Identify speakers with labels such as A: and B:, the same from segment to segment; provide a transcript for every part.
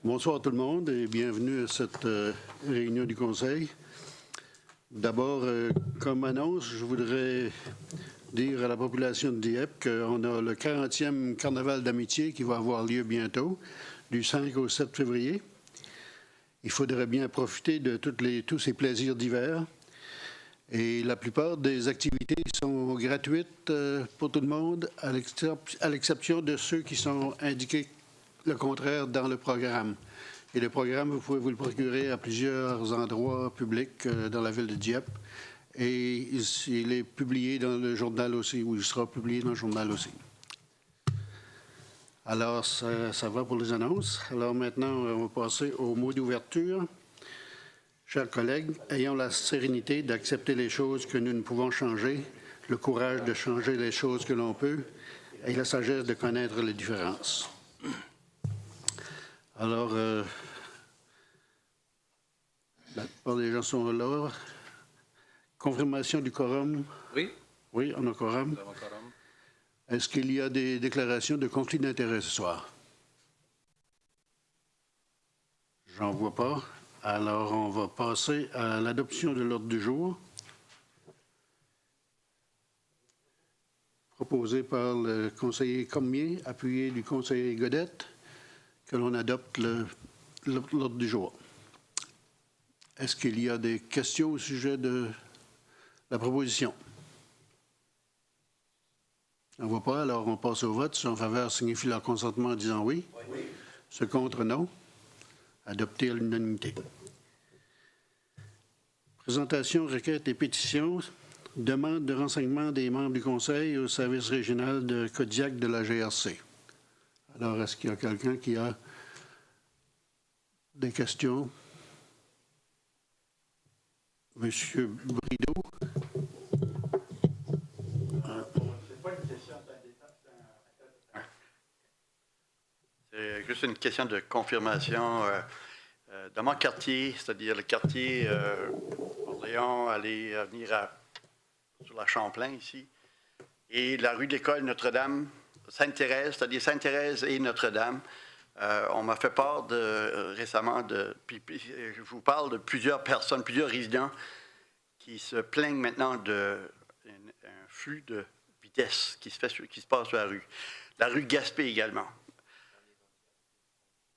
A: Bonsoir tout le monde et bienvenue à cette réunion du Conseil. D'abord, comme annonce, je voudrais dire à la population de Dieppe qu'on a le 40e Carnaval d'amitié qui va avoir lieu bientôt, du 5 au 7 février. Il faudrait bien profiter de tous ces plaisirs d'hiver. Et la plupart des activités sont gratuites pour tout le monde, à l'exception de ceux qui sont indiqués le contraire dans le programme. Et le programme, vous pouvez vous le procurer à plusieurs endroits publics dans la ville de Dieppe. Et il est publié dans le journal aussi, ou il sera publié dans le journal aussi. Alors, ça va pour les annonces. Alors maintenant, on va passer au mot d'ouverture. Chers collègues, ayons la sérénité d'accepter les choses que nous ne pouvons changer, le courage de changer les choses que l'on peut et la sagesse de connaître les différences. Alors, la plupart des gens sont là. Confirmation du quorum?
B: Oui.
A: Oui, on a quorum. Est-ce qu'il y a des déclarations de conflit d'intérêt ce soir? J'en vois pas. Alors, on va passer à l'adoption de l'ordre du jour, proposé par le conseiller Cormier, appuyé du conseiller Godette, que l'on adopte l'ordre du jour. Est-ce qu'il y a des questions au sujet de la proposition? On ne voit pas, alors on passe au vote. Ceux en faveur signifient leur consentement en disant oui. Oui. Ceux contre, non. Adopté à l'unanimité. Présentation, requêtes et pétitions. Demande de renseignement des membres du Conseil au service régional de Kodiak de la GRC. Alors, est-ce qu'il y a quelqu'un qui a des questions? Monsieur Brideau.
B: C'est juste une question de confirmation. Dans mon quartier, c'est-à-dire le quartier Orléans, venir sur la Champlain ici, et la rue de l'École Notre-Dame, Sainte-Thérèse, c'est-à-dire Sainte-Thérèse et Notre-Dame, on m'a fait part récemment je vous parle de plusieurs personnes, plusieurs résidents qui se plaignent maintenant d'un flux de vitesse qui se passe sur la rue. La rue Gaspé également.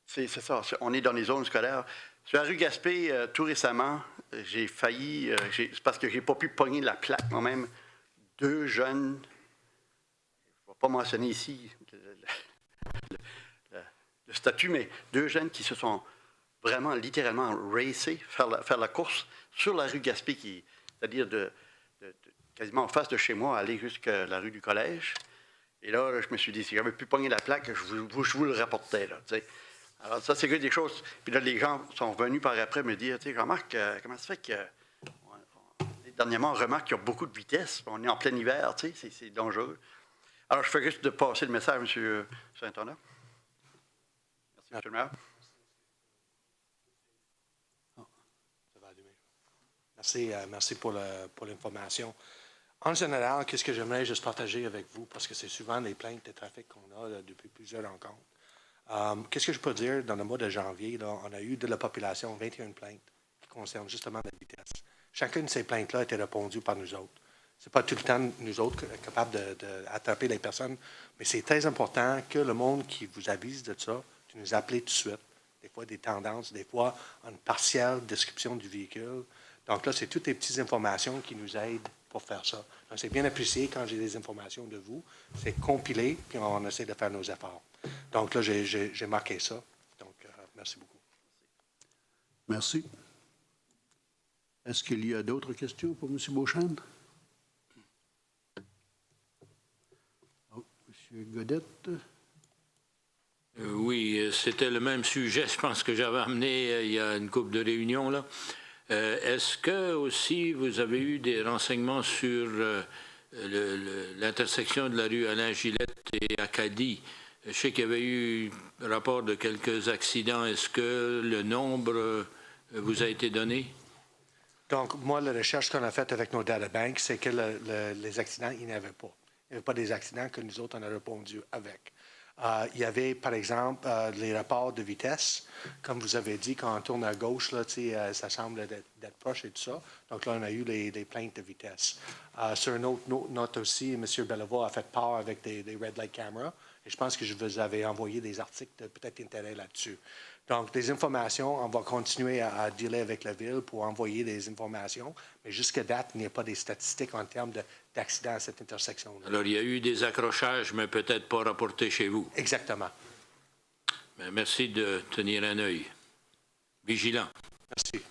B: C'est ça, on est dans les zones scolaires. Sur la rue Gaspé, tout récemment, j'ai failli, c'est parce que je n'ai pas pu pogner la plaque moi-même, deux jeunes, je ne vais pas mentionner ici le statut, mais deux jeunes qui se sont vraiment, littéralement, racés, faire la course sur la rue Gaspé, c'est-à-dire quasiment en face de chez moi, aller jusqu'à la rue du collège. Et là, je me suis dit, si j'avais pu pogner la plaque, je vous le rapportais, là, tu sais. Alors, ça, c'est que des choses. Puis là, les gens sont venus par après me dire, tu sais, Jean-Marc, comment ça fait que, dernièrement, on remarque qu'il y a beaucoup de vitesse. On est en plein hiver, tu sais, c'est dangereux. Alors, je fais juste de passer le message, M. Saint-Anna. Merci, M. le maire.
C: Merci pour l'information. En général, qu'est-ce que j'aimerais juste partager avec vous, parce que c'est souvent les plaintes de trafic qu'on a depuis plusieurs rencontres. Qu'est-ce que je peux dire? Dans le mois de janvier, là, on a eu de la population 21 plaintes qui concernent justement la vitesse. Chacune de ces plaintes-là a été répondue par nous autres. Ce n'est pas tout le temps nous autres capables d'attraper les personnes, mais c'est très important que le monde qui vous avise de ça, de nous appeler tout de suite. Des fois, des tendances, des fois, une partielle description du véhicule. Donc là, c'est toutes les petites informations qui nous aident pour faire ça. Donc, c'est bien apprécié quand j'ai des informations de vous. C'est compilé, puis on essaie de faire nos efforts. Donc là, j'ai marqué ça. Donc, merci beaucoup.
A: Merci. Est-ce qu'il y a d'autres questions pour M. Beauchamp? Oh, M. Godette.
D: Oui, c'était le même sujet, je pense que j'avais amené il y a une couple de réunions, là. Est-ce que aussi vous avez eu des renseignements sur l'intersection de la rue Alain-Gillette et Acadie? Je sais qu'il y avait eu rapport de quelques accidents. Est-ce que le nombre vous a été donné?
C: Donc, moi, la recherche qu'on a faite avec nos databanks, c'est que les accidents, il n'y en avait pas. Il n'y avait pas des accidents que nous autres, on a répondu avec. Il y avait, par exemple, les rapports de vitesse. Comme vous avez dit, quand on tourne à gauche, là, ça semble d'être proche et tout ça. Donc là, on a eu les plaintes de vitesse. Sur une autre note aussi, M. Belleva a fait part avec des red light cameras. Et je pense que je vous avais envoyé des articles de peut-être intérêt là-dessus. Donc, des informations, on va continuer à dealer avec la Ville pour envoyer des informations. Mais jusqu'à date, il n'y a pas des statistiques en termes d'accidents à cette intersection-là.
D: Alors, il y a eu des accrochages, mais peut-être pas rapportés chez vous.
C: Exactement.
D: Mais merci de tenir un œil vigilant.
C: Merci.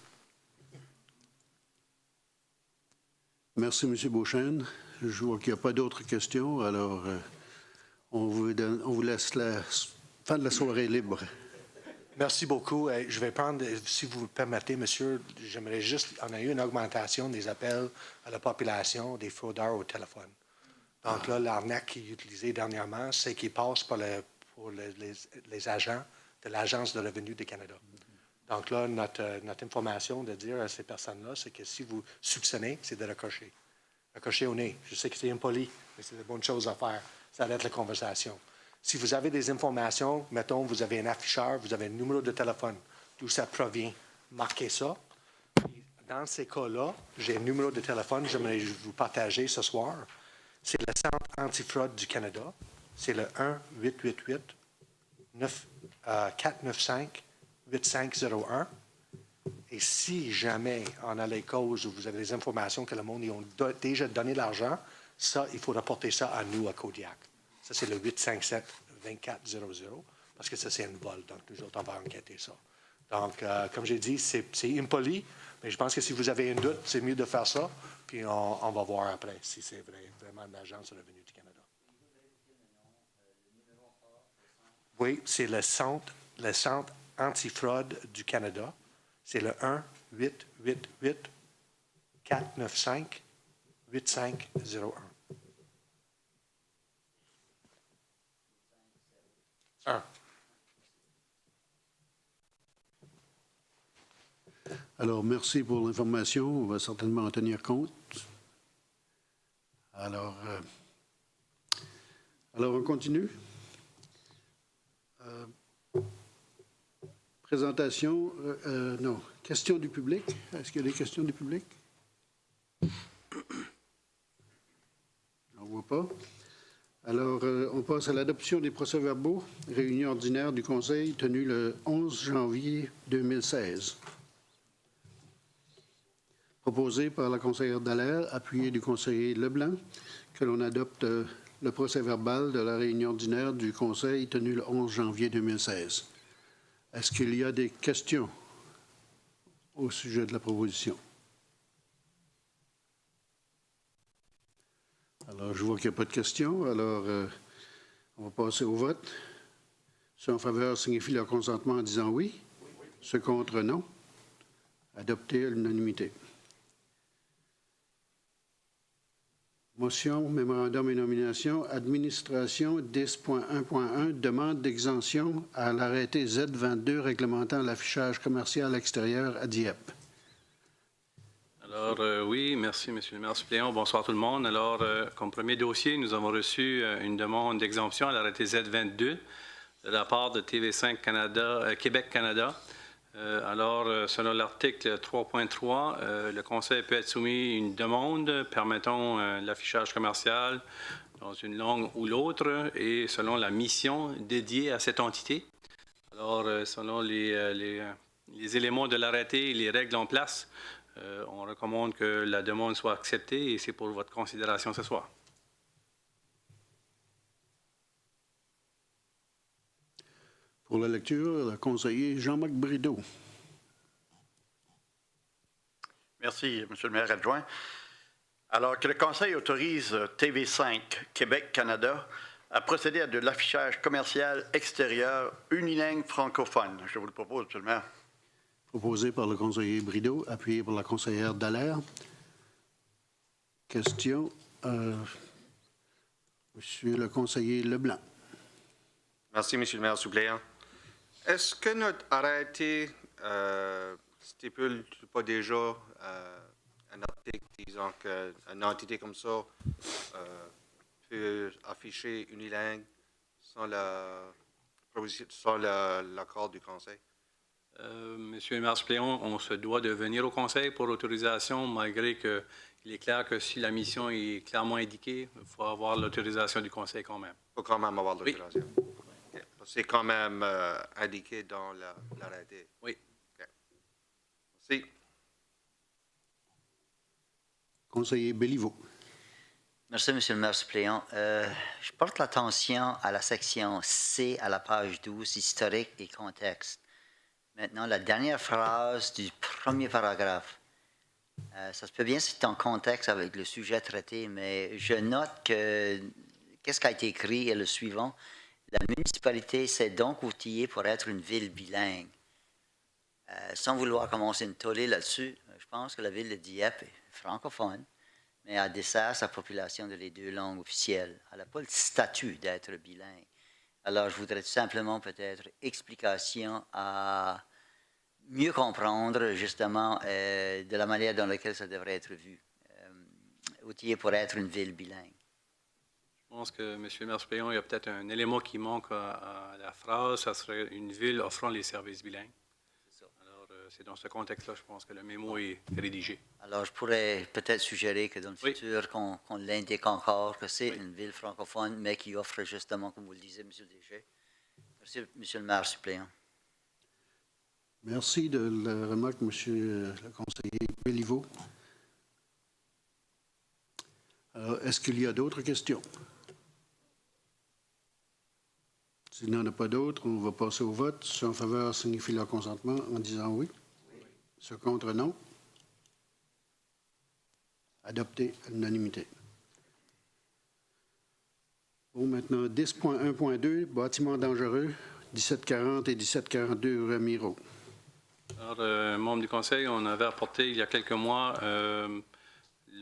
A: Merci, M. Beauchesne. Je vois qu'il n'y a pas d'autres questions, alors on vous laisse la fin de la soirée libre.
C: Merci beaucoup. Je vais prendre, si vous le permettez, monsieur, j'aimerais juste, on a eu une augmentation des appels à la population, des fraudeurs au téléphone. Donc là, l'arnaque qui est utilisée dernièrement, c'est qu'ils passent pour les agents de l'Agence de revenus du Canada. Donc là, notre information de dire à ces personnes-là, c'est que si vous soupçonnez, c'est de raccrocher. Raccrocher au nez. Je sais que c'est impoli, mais c'est de bonnes choses à faire. Ça arrête la conversation. Si vous avez des informations, mettons, vous avez un afficheur, vous avez un numéro de téléphone, d'où ça provient, marquez ça. Puis, dans ces cas-là, j'ai un numéro de téléphone, j'aimerais vous partager ce soir. C'est le Centre antifraude du Canada. C'est le 1-888-495-8501. Et si jamais on a les causes où vous avez des informations que le monde y ont déjà donné l'argent, ça, il faut rapporter ça à nous, à Kodiak. Ça, c'est le 857-2400, parce que ça, c'est un vol. Donc, nous autres, on va enquêter ça. Donc, comme j'ai dit, c'est impoli, mais je pense que si vous avez un doute, c'est mieux de faire ça, puis on va voir après si c'est vraiment l'Agence de revenus du Canada. Oui, c'est le centre antifraude du Canada. C'est le 1-888-495-8501.
A: Alors, merci pour l'information. On va certainement en tenir compte. Alors on continue. Présentation, non, questions du public. Est-ce qu'il y a des questions du public? On ne voit pas. Alors, on passe à l'adoption des procès-verbaux. Réunion ordinaire du Conseil tenue le 11 janvier 2016. Proposé par la conseillère Dallaire, appuyé du conseiller Leblanc, que l'on adopte le procès-verbal de la réunion ordinaire du Conseil tenue le 11 janvier 2016. Est-ce qu'il y a des questions au sujet de la proposition? Alors, je vois qu'il n'y a pas de questions. Alors, on va passer au vote. Ceux en faveur signifient leur consentement en disant oui. Ceux contre, non. Adopté à l'unanimité. Motion, mémorandum et nomination, administration 10.1.1, demande d'exemption à l'arrêté Z22 réglementant l'affichage commercial extérieur à Dieppe.
E: Alors, oui, merci, M. le maire suppléant. Bonsoir tout le monde. Alors, comme premier dossier, nous avons reçu une demande d'exemption à l'arrêté Z22 de la part de TV5 Canada, Québec Canada. Alors, selon l'article 3.3, le Conseil peut être soumis à une demande permettant l'affichage commercial dans une langue ou l'autre et selon la mission dédiée à cette entité. Alors, selon les éléments de l'arrêté et les règles en place, on recommande que la demande soit acceptée et c'est pour votre considération ce soir.
A: Pour la lecture, le conseiller Jean-Marc Brideau.
B: Merci, M. le maire adjoint. Alors que le Conseil autorise TV5 Québec-Canada à procéder à de l'affichage commercial extérieur unilingue francophone. Je vous le propose, M. le maire.
A: Proposé par le conseiller Brideau, appuyé par la conseillère Dallaire. Question. Monsieur le conseiller Leblanc.
F: Merci, M. le maire suppléant. Est-ce que notre arrêté stipule pas déjà un article disant qu'une entité comme ça peut afficher unilingue l'accord du Conseil?
E: Monsieur le maire suppléant, on se doit de venir au Conseil pour autorisation, malgré qu'il est clair que si la mission est clairement indiquée, il faut avoir l'autorisation du Conseil quand même.
F: Il faut quand même avoir l'autorisation. OK. C'est quand même indiqué dans l'arrêté.
E: Oui.
F: OK. Merci.
A: Conseiller Béliveau.
G: Merci, Monsieur le maire suppléant. Je porte l'attention à la section C à la page 12, historique et contexte. Maintenant, la dernière phrase du premier paragraphe. Ça se peut bien c'est en contexte avec le sujet traité, mais je note que qu'est-ce qui a été écrit est le suivant. La municipalité s'est donc outillée pour être une ville bilingue. Sans vouloir commencer une tollée là-dessus, je pense que la ville de Dieppe est francophone, mais elle dessert sa population de les deux langues officielles. Elle n'a pas le statut d'être bilingue. Alors, je voudrais tout simplement peut-être explication à mieux comprendre justement de la manière dans laquelle ça devrait être vu. Outillé pour être une ville bilingue.
E: Je pense que, Monsieur le maire suppléant, il y a peut-être un élément qui manque à la phrase. Ça serait une ville offrant les services bilingues.
G: C'est ça.
E: Alors, c'est dans ce contexte-là, je pense que le mémo est rédigé.
G: Alors, je pourrais peut-être suggérer que dans le
E: Oui.
G: futur, qu'on l'indique encore que c'est une ville francophone, mais qui offre justement, comme vous le disiez, Monsieur le DG. Merci, Monsieur le maire suppléant.
A: Merci de la remarque, Monsieur le conseiller Béliveau. Alors, est-ce qu'il y a d'autres questions? S'il n'y en a pas d'autres, on va passer au vote. Ceux en faveur signifient leur consentement en disant oui. Ceux contre, non. Adopté à l'unanimité. Bon, maintenant, 10.1.2, bâtiments dangereux, 1740 et 1742 rue Amiro.
E: Alors, membre du Conseil, on avait apporté il y a quelques mois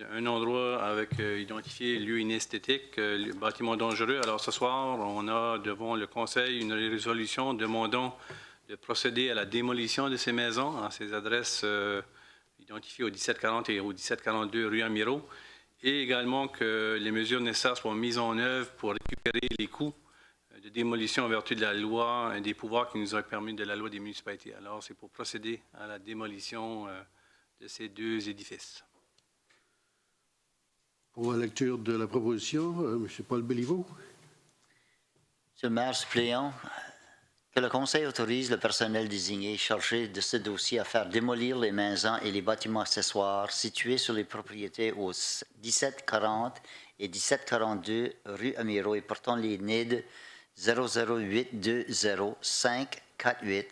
E: un endroit avec identifié lieu inesthétique, bâtiment dangereux. Alors, ce soir, on a devant le Conseil une résolution demandant de procéder à la démolition de ces maisons à ces adresses identifiées au 1740 et au 1742 rue Amiro, et également que les mesures nécessaires soient mises en œuvre pour récupérer les coûts de démolition en vertu de la loi et des pouvoirs qui nous ont permis de la loi des municipalités. Alors, c'est pour procéder à la démolition de ces deux édifices.
A: Pour la lecture de la proposition, M. Paul Béliveau.
G: Monsieur le maire suppléant, que le Conseil autorise le personnel désigné chargé de ce dossier à faire démolir les maisons et les bâtiments accessoires situés sur les propriétés au 1740 et 1742 rue Amiro et portant les NID 00820-548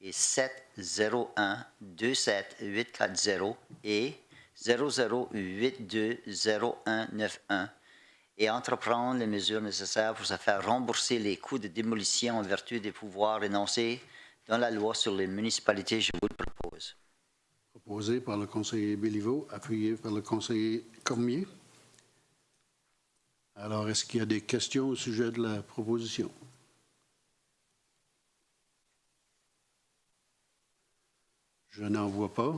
G: et 701-27840 et 00820-191 et entreprendre les mesures nécessaires pour se faire rembourser les coûts de démolition en vertu des pouvoirs énoncés dans la loi sur les municipalités. Je vous le propose.
A: Proposé par le conseiller Béliveau, appuyé par le conseiller Cormier. Alors, est-ce qu'il y a des questions au sujet de la proposition? Je n'en vois pas.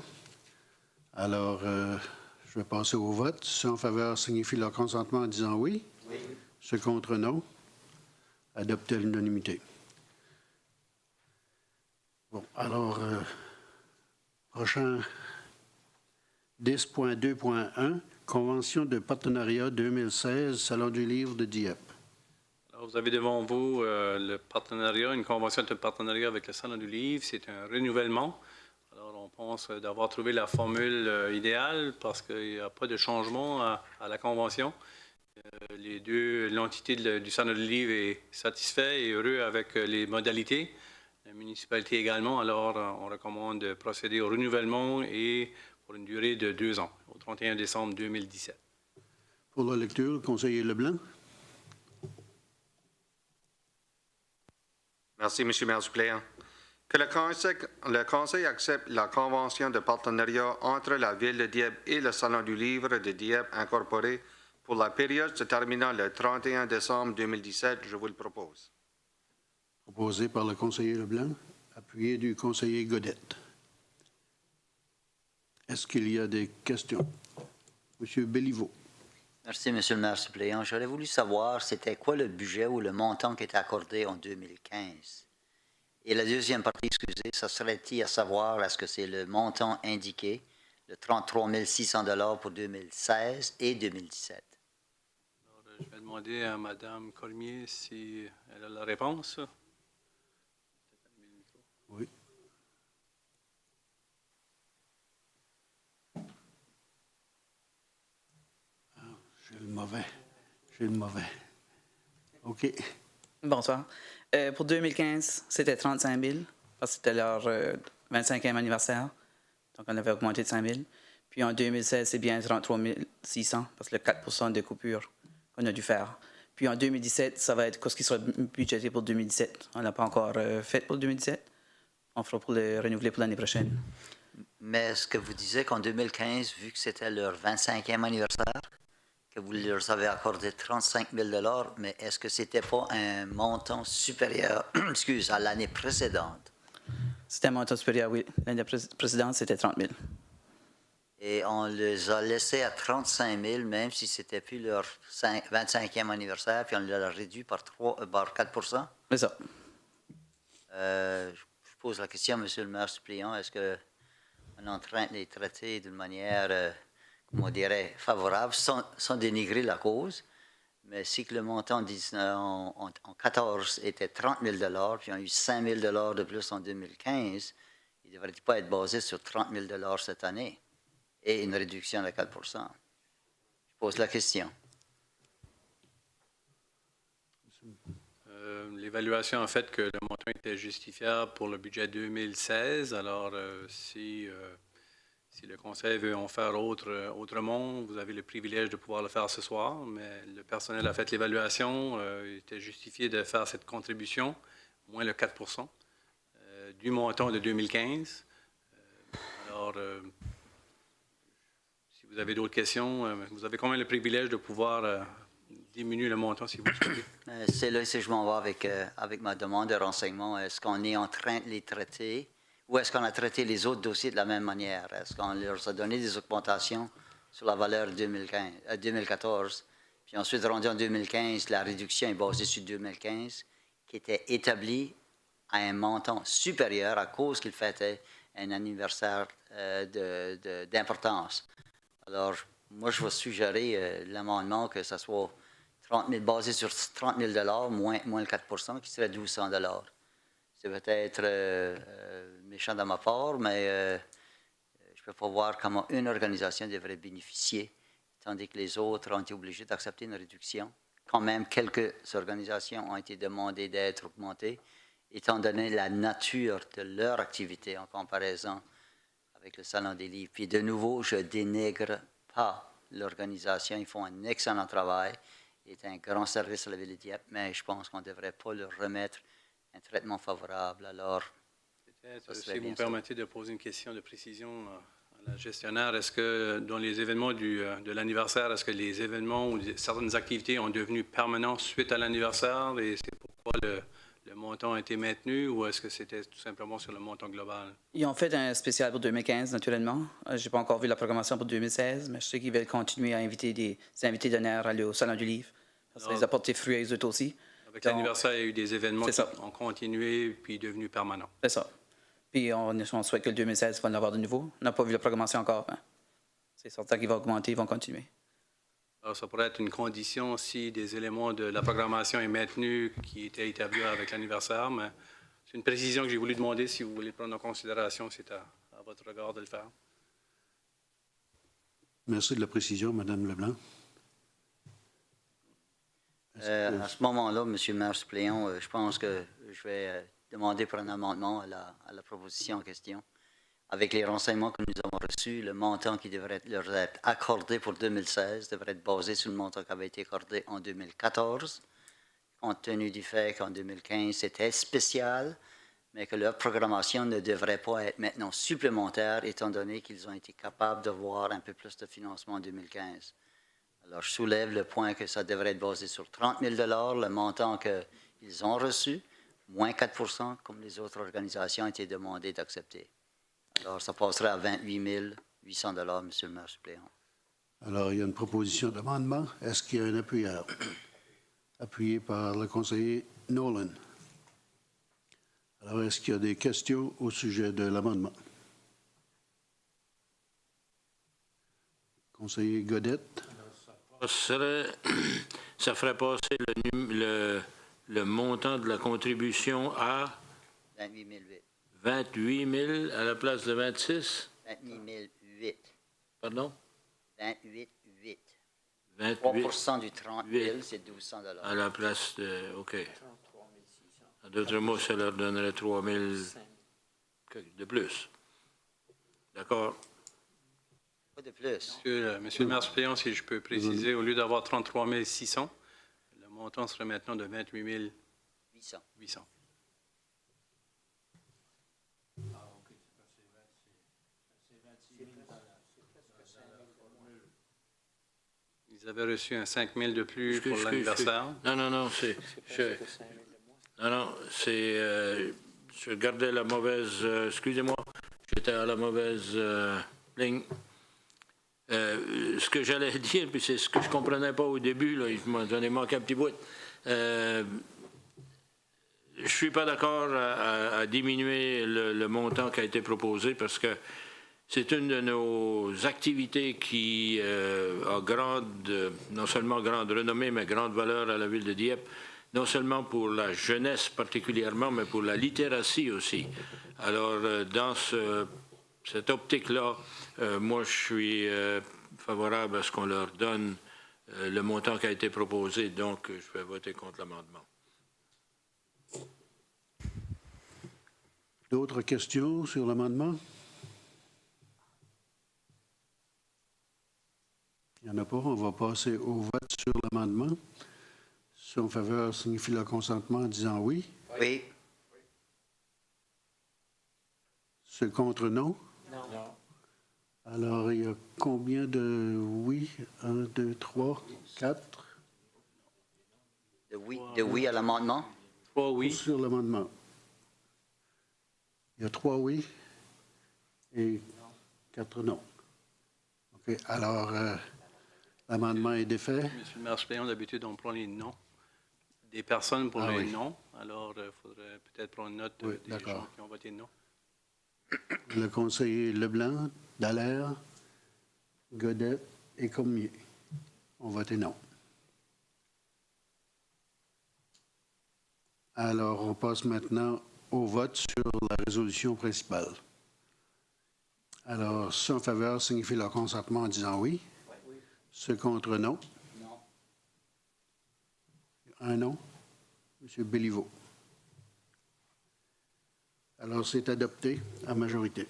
A: Alors, je vais passer au vote. Ceux en faveur signifient leur consentement en disant oui. Oui. Ceux contre, non. Adopté à l'unanimité. Bon, alors, prochain 10.2.1, Convention de partenariat 2016, Salon du livre de Dieppe.
E: Alors, vous avez devant vous le partenariat, une convention de partenariat avec le Salon du livre. C'est un renouvellement. Alors, on pense d'avoir trouvé la formule idéale parce qu'il n'y a pas de changement à la convention. L'entité du Salon du livre est satisfaite et heureux avec les modalités. La municipalité également. Alors, on recommande de procéder au renouvellement et pour une durée de 2 ans, au 31 décembre 2017.
A: Pour la lecture, le conseiller Leblanc.
F: Merci, M. le maire suppléant. Que le Conseil accepte la convention de partenariat entre la Ville de Dieppe et le Salon du livre de Dieppe incorporé pour la période se terminant le 31 décembre 2017. Je vous le propose.
A: Proposé par le conseiller Leblanc, appuyé du conseiller Godette. Est-ce qu'il y a des questions? Monsieur Béliveau.
G: Merci, Monsieur le maire suppléant. J'aurais voulu savoir c'était quoi le budget ou le montant qui était accordé en 2015. Et la deuxième partie, excusez, ça serait-il à savoir est-ce que c'est le montant indiqué, le 33 600 $ pour 2016 et 2017?
E: Alors, je vais demander à Mme Cormier si elle a la réponse.
A: Oui. Ah, j'ai le mauvais. OK.
H: Bonsoir. Pour 2015, c'était 35 000 parce que c'était leur 25e anniversaire. Donc, on avait augmenté de 5 000. Puis en 2016, c'est bien 33 600 parce que le 4 de coupure qu'on a dû faire. Puis en 2017, ça va être ce qui sera budgété pour 2017. On n'a pas encore fait pour 2017. On fera pour le renouveler pour l'année prochaine.
G: Mais est-ce que vous disiez qu'en 2015, vu que c'était leur 25e anniversaire, que vous leur avez accordé 35 000 $, mais est-ce que c'était pas un montant supérieur à l'année précédente?
H: C'était un montant supérieur, oui. L'année précédente, c'était 30 000.
G: Et on les a laissés à 35 000, même si c'était plus leur 25e anniversaire, puis on l'a réduit par 4
H: C'est ça.
G: Je pose la question, Monsieur le maire suppléant, est-ce qu'on est en train de les traiter d'une manière, comment on dirait, favorable, sans dénigrer la cause? Mais si que le montant en 2014 était 30 000 $, puis on a eu 5 000 $ de plus en 2015, il ne devrait pas être basé sur 30 000 $ cette année et une réduction de 4 Je pose la question.
E: L'évaluation a fait que le montant était justifiable pour le budget 2016. Alors, si le Conseil veut en faire autrement, vous avez le privilège de pouvoir le faire ce soir, mais le personnel a fait l'évaluation. Il était justifié de faire cette contribution, moins le 4 du montant de 2015. Alors, si vous avez d'autres questions, vous avez quand même le privilège de pouvoir diminuer le montant si vous le souhaitez.
G: C'est là que je m'en vais avec ma demande de renseignement. Est-ce qu'on est en train de les traiter ou est-ce qu'on a traité les autres dossiers de la même manière? Est-ce qu'on leur a donné des augmentations sur la valeur 2014, puis ensuite rendu en 2015, la réduction est basée sur 2015, qui était établie à un montant supérieur à cause qu'il fêtait un anniversaire d'importance. Alors, moi, je vais suggérer l'amendement que ça soit 30 000, basé sur 30 000 $ moins le 4 qui serait 1 200 $. C'est peut-être méchant de ma part, mais je ne peux pas voir comment une organisation devrait bénéficier, tandis que les autres ont été obligés d'accepter une réduction. Quand même, quelques organisations ont été demandées d'être augmentées, étant donné la nature de leur activité en comparaison avec le Salon des livres. Puis de nouveau, je dénigre pas l'organisation. Ils font un excellent travail. C'est un grand service à la Ville de Dieppe, mais je pense qu'on ne devrait pas leur remettre un traitement favorable. Alors,
E: peut-être, si vous me permettez de poser une question de précision à la gestionnaire, est-ce que dans les événements de l'anniversaire, est-ce que les événements ou certaines activités ont devenu permanents suite à l'anniversaire et c'est pourquoi le montant a été maintenu ou est-ce que c'était tout simplement sur le montant global?
H: Ils ont fait un spécial pour 2015, naturellement. Je n'ai pas encore vu la programmation pour 2016, mais je sais qu'ils veulent continuer à inviter des invités d'honneur à aller au Salon du Livre. Parce que ça les apporte des fruits à eux autres aussi.
E: Avec l'anniversaire, il y a eu des événements qui ont continué puis devenus permanents.
H: C'est ça. Puis on souhaite que le 2016 va en avoir de nouveau. On n'a pas vu la programmation encore. Hein. C'est certain qu'ils vont augmenter, ils vont continuer.
E: Alors, ça pourrait être une condition si des éléments de la programmation est maintenu qui étaient établis avec l'anniversaire, mais c'est une précision que j'ai voulu demander. Si vous voulez prendre en considération, c'est à votre regard de le faire.
A: Merci de la précision, Mme Leblanc.
G: À ce moment-là, M. le maire suppléant, je pense que je vais demander pour un amendement à la proposition en question. Avec les renseignements que nous avons reçus, le montant qui devrait leur être accordé pour 2016 devrait être basé sur le montant qui avait été accordé en 2014, compte tenu du fait qu'en 2015, c'était spécial, mais que leur programmation ne devrait pas être maintenant supplémentaire, étant donné qu'ils ont été capables d'avoir un peu plus de financement en 2015. Alors, je soulève le point que ça devrait être basé sur 30 000 $, le montant qu'ils ont reçu, moins 4 comme les autres organisations ont été demandées d'accepter. Alors, ça passerait à 28 800 $, M. le maire suppléant.
A: Alors, il y a une proposition d'amendement. Est-ce qu'il y a un appuyeur? Appuyé par le conseiller Nolan. Alors, est-ce qu'il y a des questions au sujet de l'amendement? Conseiller Godette.
D: Ça ferait passer le montant de la contribution à
G: 28 008.
D: 28 000 à la place de 26?
G: 28 008.
D: Pardon?
G: 28 8.
D: 28
G: 3 du 30 000, c'est 1200
D: à la place de... OK. En d'autres mots, ça leur donnerait 3 000 de plus. D'accord?
G: Pas de plus.
E: Monsieur le maire suppléant, si je peux préciser, au lieu d'avoir 33 600, le montant serait maintenant de 28
G: 800.
E: 800. Ils avaient reçu un 5 000 de plus pour l'anniversaire.
D: Non, c'est... Non, c'est... je gardais la mauvaise... excusez-moi, j'étais à la mauvaise ligne. Ce que j'allais dire, puis c'est ce que je ne comprenais pas au début, là, j'en ai manqué un petit bout. Je ne suis pas d'accord à diminuer le montant qui a été proposé parce que c'est une de nos activités qui a non seulement grande renommée, mais grande valeur à la ville de Dieppe, non seulement pour la jeunesse particulièrement, mais pour la littératie aussi. Alors, dans cette optique-là, moi, je suis favorable à ce qu'on leur donne le montant qui a été proposé, donc je vais voter contre l'amendement.
A: D'autres questions sur l'amendement? Il n'y en a pas. On va passer au vote sur l'amendement. Ceux en faveur signifient leur consentement en disant oui.
G: Oui.
A: Ceux contre non?
H: Non.
A: Alors, il y a combien de oui? 1, 2, 3, 4.
G: De oui à l'amendement?
E: 3 oui.
A: Sur l'amendement. Il y a 3 oui et 4 non. OK. Alors, l'amendement est défait.
E: Monsieur le maire suppléant, d'habitude, on prend les noms des personnes pour les noms. Alors, il faudrait peut-être prendre note des gens qui ont voté non.
A: Le conseiller Leblanc, Dallaire, Godette et Cormier ont voté non. Alors, on passe maintenant au vote sur la résolution principale. Alors, ceux en faveur signifient leur consentement en disant oui. Oui. Ceux contre non.
G: Non.
A: Un non. M. Béliveau. Alors, c'est adopté à majorité.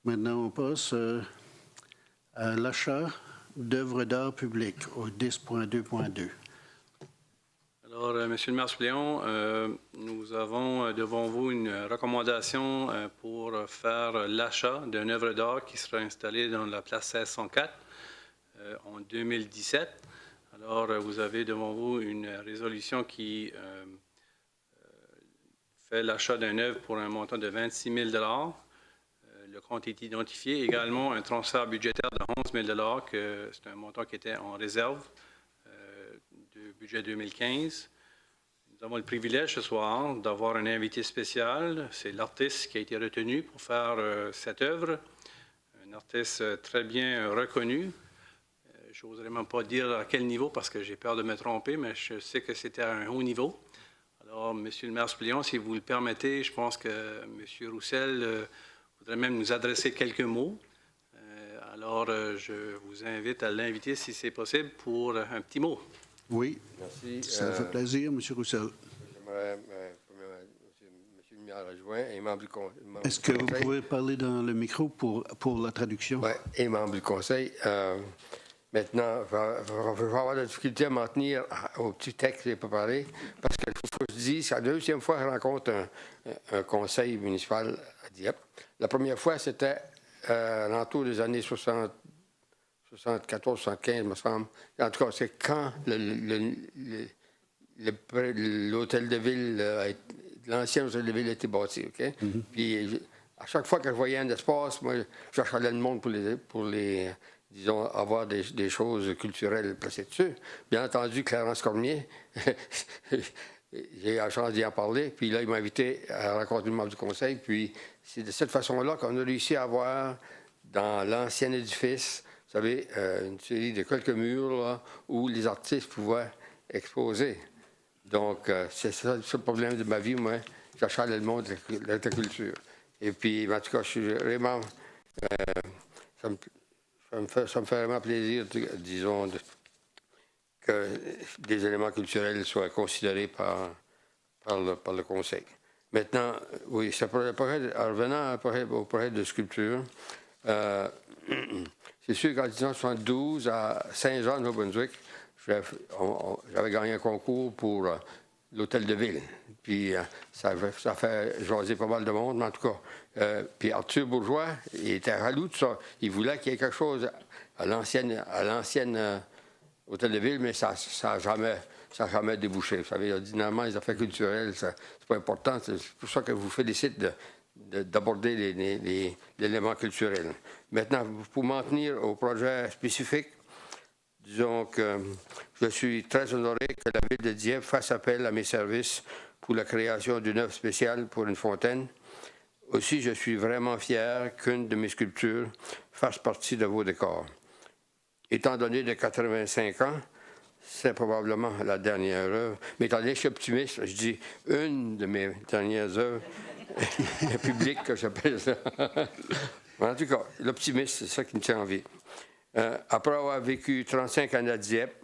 A: Maintenant, on passe à l'achat d'œuvres d'art publiques au 10.2.2.
E: Alors, Monsieur le maire suppléant, nous avons devant vous une recommandation pour faire l'achat d'une œuvre d'art qui sera installée dans la place 1604 en 2017. Alors, vous avez devant vous une résolution qui fait l'achat d'une œuvre pour un montant de 26 000 Le compte est identifié. Également, un transfert budgétaire de 11 000 que c'est un montant qui était en réserve du budget 2015. Nous avons le privilège ce soir d'avoir un invité spécial. C'est l'artiste qui a été retenu pour faire cette œuvre. Un artiste très bien reconnu. Je n'oserais même pas dire à quel niveau parce que j'ai peur de me tromper, mais je sais que c'était à un haut niveau. Alors, Monsieur le maire suppléant, si vous le permettez, je pense que M. Roussel voudrait même nous adresser quelques mots. Alors, je vous invite à l'inviter, si c'est possible, pour un petit mot.
A: Oui.
I: Merci.
A: Ça me fait plaisir, M. Roussel.
I: J'aimerais, Monsieur le maire adjoint et membre du conseil.
A: Est-ce que vous pouvez parler dans le micro pour la traduction?
I: Oui, et membre du conseil. Maintenant, je vais avoir de la difficulté à m'en tenir au petit texte que j'ai préparé, parce que faut que je dise, c'est la deuxième fois que je rencontre un conseil municipal à Dieppe. La première fois, c'était à l'entour des années 74, 75, me semble. En tout cas, c'est quand l'hôtel de ville, l'ancien hôtel de ville a été bâti, OK? Puis, à chaque fois que je voyais un espace, moi, je cherchais le monde pour les disons, avoir des choses culturelles placées dessus. Bien entendu, Clarence Cormier, j'ai eu la chance d'y en parler, puis là, il m'a invité à rencontrer le membre du conseil, puis c'est de cette façon-là qu'on a réussi à avoir, dans l'ancien édifice, vous savez, une série de quelques murs là, où les artistes pouvaient exposer. Donc, c'est ça le problème de ma vie, moi, chercher le monde de la culture. Et puis, en tout cas, je suis vraiment... ça me fait vraiment plaisir, disons, que des éléments culturels soient considérés par le Conseil. Maintenant, oui, en revenant au projet de sculpture, c'est sûr qu'en 1972, à Saint-Jean, au Nouveau-Brunswick, j'avais gagné un concours pour l'hôtel de ville. Puis ça fait jaser pas mal de monde, mais en tout cas. Puis Arthur Bourgeois, il était jaloux de ça. Il voulait qu'il y ait quelque chose à l'ancienne hôtel de ville, mais ça n'a jamais débouché. Vous savez, ordinairement, les affaires culturelles, c'est pas important. C'est pour ça que je vous félicite d'aborder l'élément culturel. Maintenant, pour m'en tenir au projet spécifique, disons que je suis très honoré que la Ville de Dieppe fasse appel à mes services pour la création d'une œuvre spéciale pour une fontaine. Aussi, je suis vraiment fier qu'une de mes sculptures fasse partie de vos décors. Étant donné de 85 ans, c'est probablement la dernière œuvre. Mais étant donné que je suis optimiste, je dis une de mes dernières œuvres publiques, que j'appelle ça. En tout cas, l'optimisme, c'est ça qui me tient en vie. Après avoir vécu 35 années à Dieppe,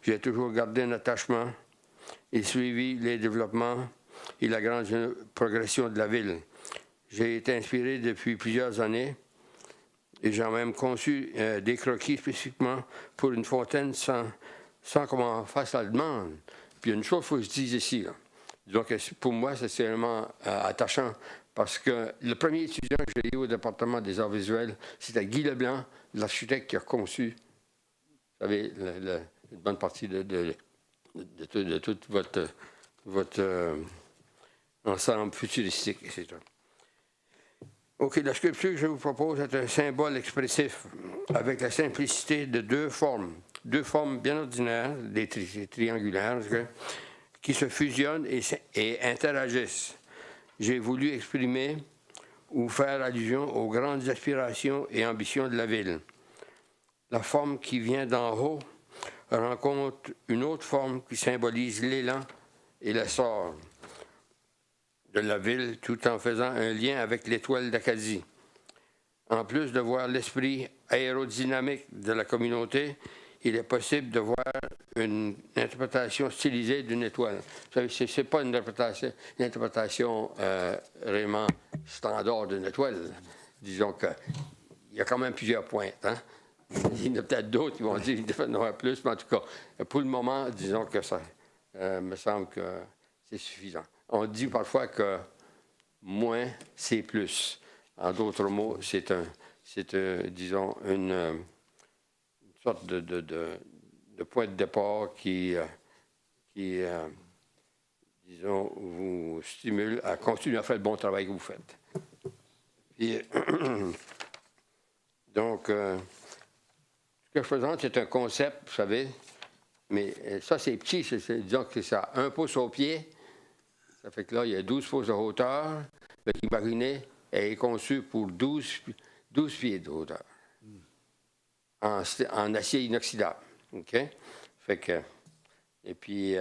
I: j'ai toujours gardé un attachement et suivi les développements et la grande progression de la ville. J'ai été inspiré depuis plusieurs années et j'ai même conçu des croquis spécifiquement pour une fontaine sans qu'on m'en fasse la demande. Puis une chose, il faut que je dise ici, là. Donc, pour moi, c'est vraiment attachant parce que le premier étudiant que j'ai eu au département des arts visuels, c'était Guy Leblanc, l'architecte qui a conçu, vous savez, une bonne partie de tout votre ensemble futuristique, etc. OK, la sculpture que je vous propose est un symbole expressif avec la simplicité de deux formes bien ordinaires, des triangulaires, qui se fusionnent et interagissent. J'ai voulu exprimer ou faire allusion aux grandes aspirations et ambitions de la ville. La forme qui vient d'en haut rencontre une autre forme qui symbolise l'élan et l'essor de la ville, tout en faisant un lien avec l'étoile d'Acadie. En plus de voir l'esprit aérodynamique de la communauté, il est possible de voir une interprétation stylisée d'une étoile. Ce n'est pas une interprétation vraiment standard d'une étoile. Disons qu'il y a quand même plusieurs pointes. Hein? Il y en a peut-être d'autres qui vont dire qu'il devrait en avoir plus, mais en tout cas, pour le moment, disons que ça me semble que c'est suffisant. On dit parfois que moins, c'est plus. En d'autres mots, c'est disons, une sorte de point de départ qui disons, vous stimule à continuer à faire le bon travail que vous faites. Puis, donc, ce que je présente, c'est un concept, vous savez, mais ça, c'est petit, disons que c'est à 1 pouce au pied. Ça fait que là, il y a 12 pouces de hauteur. L'imaginé est conçu pour 12 pieds de hauteur. En acier inoxydable. OK? Fait que, et puis,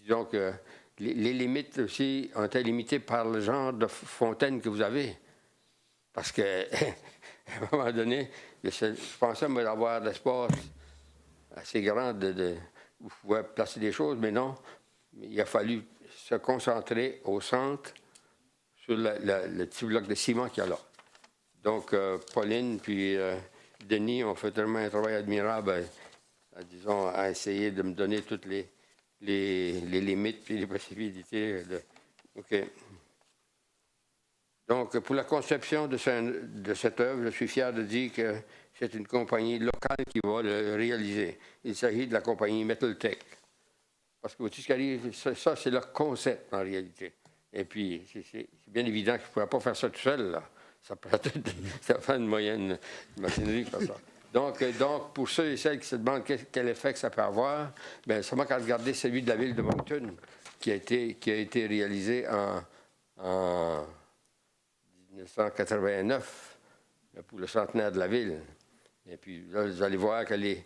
I: disons que les limites aussi ont été limitées par le genre de fontaine que vous avez. Parce que, à un moment donné, je pensais avoir l'espace assez grand où vous pouvez placer des choses, mais non. Il a fallu se concentrer au centre sur le petit bloc de ciment qu'il y a là. Donc, Pauline puis Denis ont fait tellement un travail admirable, disons, à essayer de me donner toutes les limites et les possibilités. OK. Donc, pour la conception de cette œuvre, je suis fier de dire que c'est une compagnie locale qui va le réaliser. Il s'agit de la compagnie Metal Tech. Parce que vous savez, ça, c'est leur concept en réalité. Et puis, c'est bien évident que je ne pourrais pas faire ça tout seul, là. Ça prend une moyenne machinerie pour ça. Donc, pour ceux et celles qui se demandent quel effet que ça peut avoir, bien, seulement qu'à regarder celui de la ville de Moncton, qui a été réalisé en 1989 pour le centenaire de la ville. Et puis là, vous allez voir que les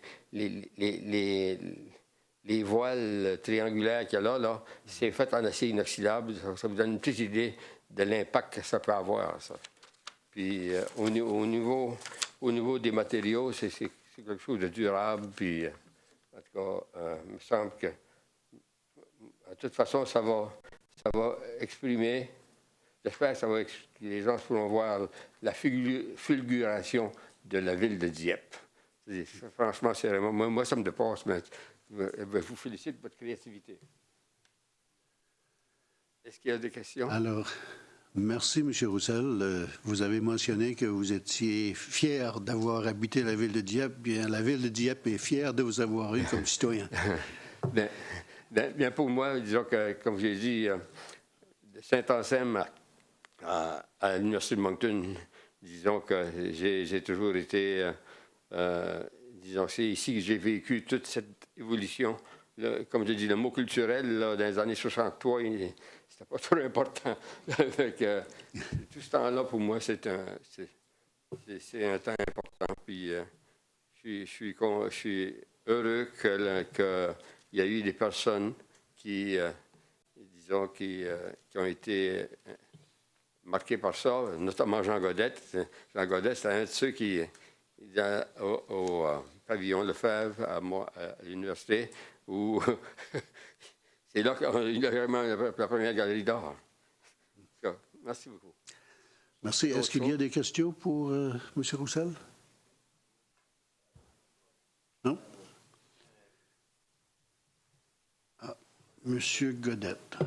I: voiles triangulaires qu'il y a là, c'est fait en acier inoxydable. Ça vous donne une petite idée de l'impact que ça peut avoir, ça. Puis au niveau des matériaux, c'est quelque chose de durable. Puis, en tout cas, il me semble que, de toute façon, ça va exprimer. J'espère que les gens pourront voir la fulguration de la ville de Dieppe. Franchement, c'est vraiment, moi, ça me dépasse, mais je vous félicite de votre créativité. Est-ce qu'il y a des questions?
A: Alors, merci, M. Roussel. Vous avez mentionné que vous étiez fier d'avoir habité la ville de Dieppe. Bien, la ville de Dieppe est fière de vous avoir eu comme citoyen.
I: Bien, pour moi, disons que, comme j'ai dit, de Saint-Anselme à l'Université de Moncton, disons que j'ai toujours été, disons, c'est ici que j'ai vécu toute cette évolution. Là, comme je dis, le mot culturel, là, dans les années 63, c'était pas trop important. Tout ce temps-là, pour moi, c'est un temps important. Puis, je suis heureux qu'il y a eu des personnes qui, disons, qui ont été marquées par ça, notamment Jean Godette. Jean Godette, c'est un de ceux qui, au pavillon Lefebvre, à l'université, où c'est là qu'il y a vraiment la première galerie d'art. Merci beaucoup.
A: Merci. Est-ce qu'il y a des questions pour M. Roussel? Non? M. Godette.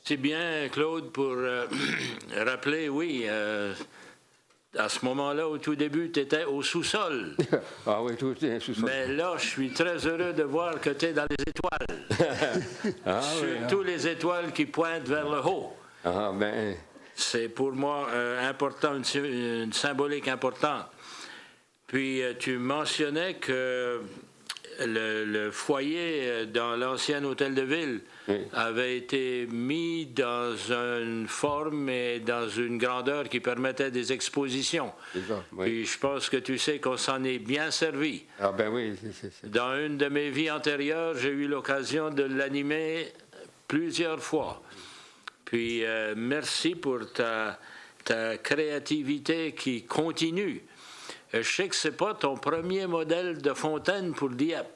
D: C'est bien, Claude, pour rappeler, oui, à ce moment-là, au tout début, tu étais au sous-sol.
I: Ah oui, tout est sous-sol.
D: Mais là, je suis très heureux de voir que tu es dans les étoiles. Surtout les étoiles qui pointent vers le haut.
I: Ah, ben.
D: C'est pour moi important, une symbolique importante. Puis, tu mentionnais que le foyer dans l'ancien hôtel de ville avait été mis dans une forme et dans une grandeur qui permettait des expositions. Puis je pense que tu sais qu'on s'en est bien servi.
I: Ah ben oui.
D: Dans une de mes vies antérieures, j'ai eu l'occasion de l'animer plusieurs fois. Puis merci pour ta créativité qui continue. Je sais que ce n'est pas ton premier modèle de fontaine pour Dieppe,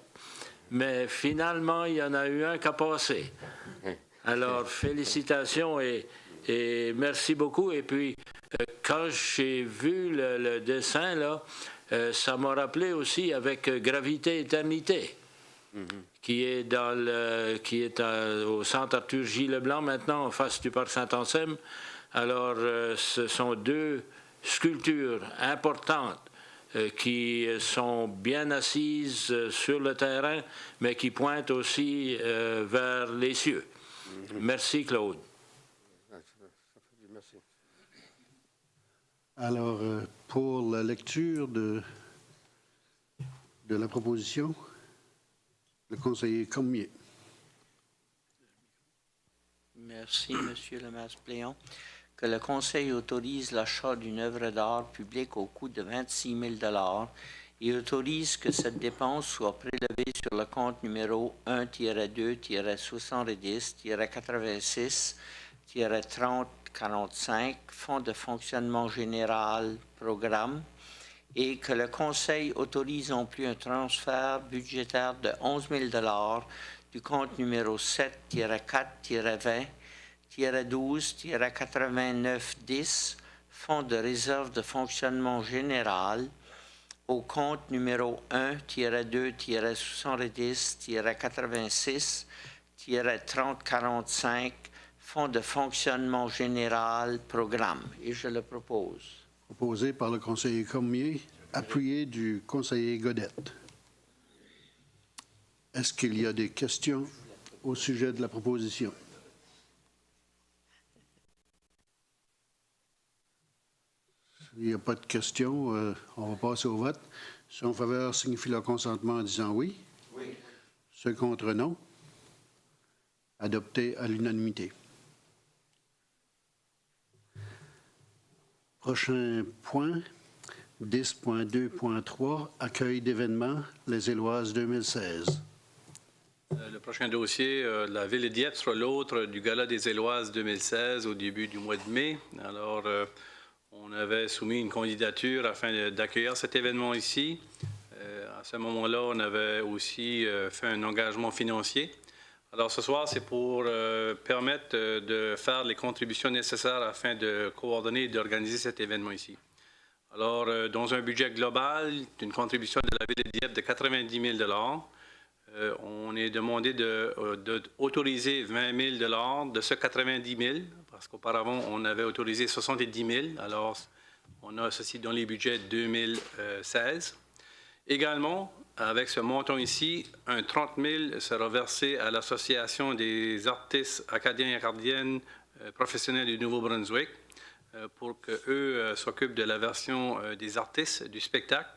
D: mais finalement, il y en a eu un qui a passé. Alors, félicitations et merci beaucoup. Et puis, quand j'ai vu le dessin, là, ça m'a rappelé aussi avec Gravité Éternité, qui est, au centre Arthur J. Leblanc maintenant, en face du parc Saint-Anselme. Alors, ce sont deux sculptures importantes qui sont bien assises sur le terrain, mais qui pointent aussi vers les cieux. Merci, Claude.
I: Merci.
A: Alors, pour la lecture de la proposition, le conseiller Cormier.
J: Merci, Monsieur le maire-suppléant. Que le Conseil autorise l'achat d'une œuvre d'art publique au coût de 26 000 $ et autorise que cette dépense soit prélevée sur le compte numéro 1-2-70-86-3045, Fonds de fonctionnement général, programme, et que le Conseil autorise non plus un transfert budgétaire de 11 000 $ du compte numéro 7-4-20 12-8910, Fonds de réserve de fonctionnement général, au compte numéro 1-2-70-86-3045, Fonds de fonctionnement général, programme. Et je le propose.
A: Proposé par le conseiller Cormier, appuyé du conseiller Godette. Est-ce qu'il y a des questions au sujet de la proposition? Il n'y a pas de questions. On va passer au vote. Ceux en faveur signifient leur consentement en disant oui.
J: Oui.
A: Ceux contre, non. Adopté à l'unanimité. Prochain point, 10.2.3, accueil d'événements, les Éloises 2016.
E: Le prochain dossier, la Ville de Dieppe sera l'autre du Gala des Éloises 2016 au début du mois de mai. Alors, on avait soumis une candidature afin d'accueillir cet événement ici. À ce moment-là, on avait aussi fait un engagement financier. Alors, ce soir, c'est pour permettre de faire les contributions nécessaires afin de coordonner et d'organiser cet événement ici. Alors, dans un budget global, d'une contribution de la Ville de Dieppe de 90 000 on est demandé d'autoriser 20 000 de ce 90 000 parce qu'auparavant, on avait autorisé 70 000. Alors, on a ceci dans les budgets 2016. Également, avec ce montant ici, un 30 000 sera versé à l'Association des artistes acadiens et acadiennes professionnels du Nouveau-Brunswick pour qu'eux s'occupent de la version des artistes du spectacle.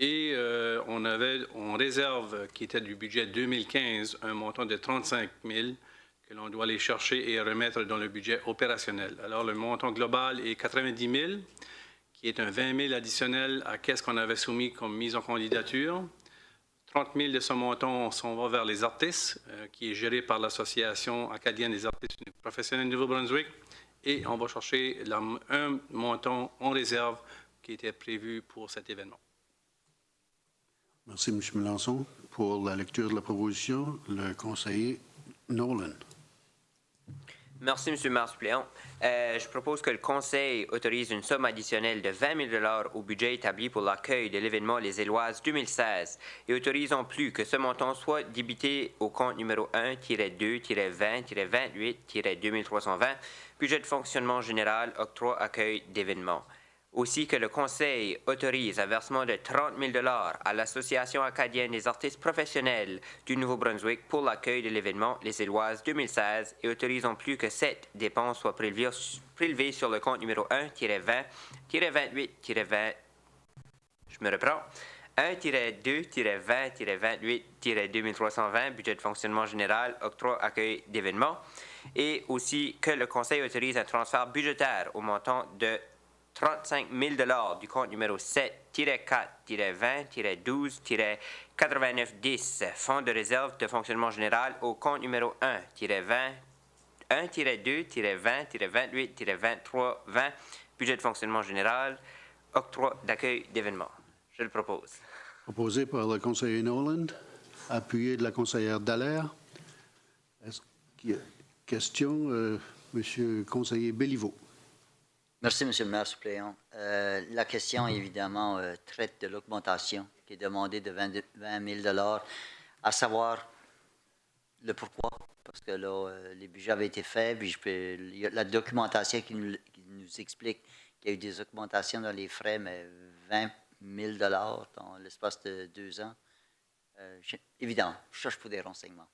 E: Et on avait en réserve, qui était du budget 2015, un montant de 35 000 que l'on doit aller chercher et remettre dans le budget opérationnel. Alors, le montant global est 90 000, qui est un 20 000 additionnel à ce qu'on avait soumis comme mise en candidature. 30 000 de ce montant s'en va vers les artistes, qui est géré par l'Association acadienne des artistes professionnels du Nouveau-Brunswick. Et on va chercher un montant en réserve qui était prévu pour cet événement.
A: Merci, M. Melançon. Pour la lecture de la proposition, le conseiller Nolan.
K: Merci, M. le suppléant. Je propose que le Conseil autorise une somme additionnelle de 20 000 $ au budget établi pour l'accueil de l'événement Les Éloises 2016 et autorise en plus que ce montant soit débité au compte numéro 1-2-20-28-2320, budget de fonctionnement général, octroi accueil d'événements. Aussi que le Conseil autorise un versement de 30 000 $ à l'Association acadienne des artistes professionnels du Nouveau-Brunswick pour l'accueil de l'événement Les Éloises 2016 et autorise en plus que cette dépense soit prélevée sur le compte numéro 1-28-20-, je me reprends, 1-2-20-28-2320, budget de fonctionnement général, octroi accueil d'événements. Et aussi que le Conseil autorise un transfert budgétaire au montant de 35 000 $ du compte numéro 7-4-20-12-8910, Fonds de réserve de fonctionnement général au compte numéro 1-2-20-28-2320, budget de fonctionnement général, octroi d'accueil d'événements. Je le propose.
A: Proposé par le conseiller Nolan, appuyé de la conseillère Dallaire. Est-ce qu'il y a question, Monsieur le conseiller Béliveau?
G: Merci, M. le maire suppléant. La question, évidemment, traite de l'augmentation qui est demandée de 20 000 $, à savoir le pourquoi, parce que là, les budgets avaient été faits, puis il y a la documentation qui nous explique qu'il y a eu des augmentations dans les frais, mais 20 000 $ dans l'espace de 2 ans. Évidemment, je cherche pour des renseignements.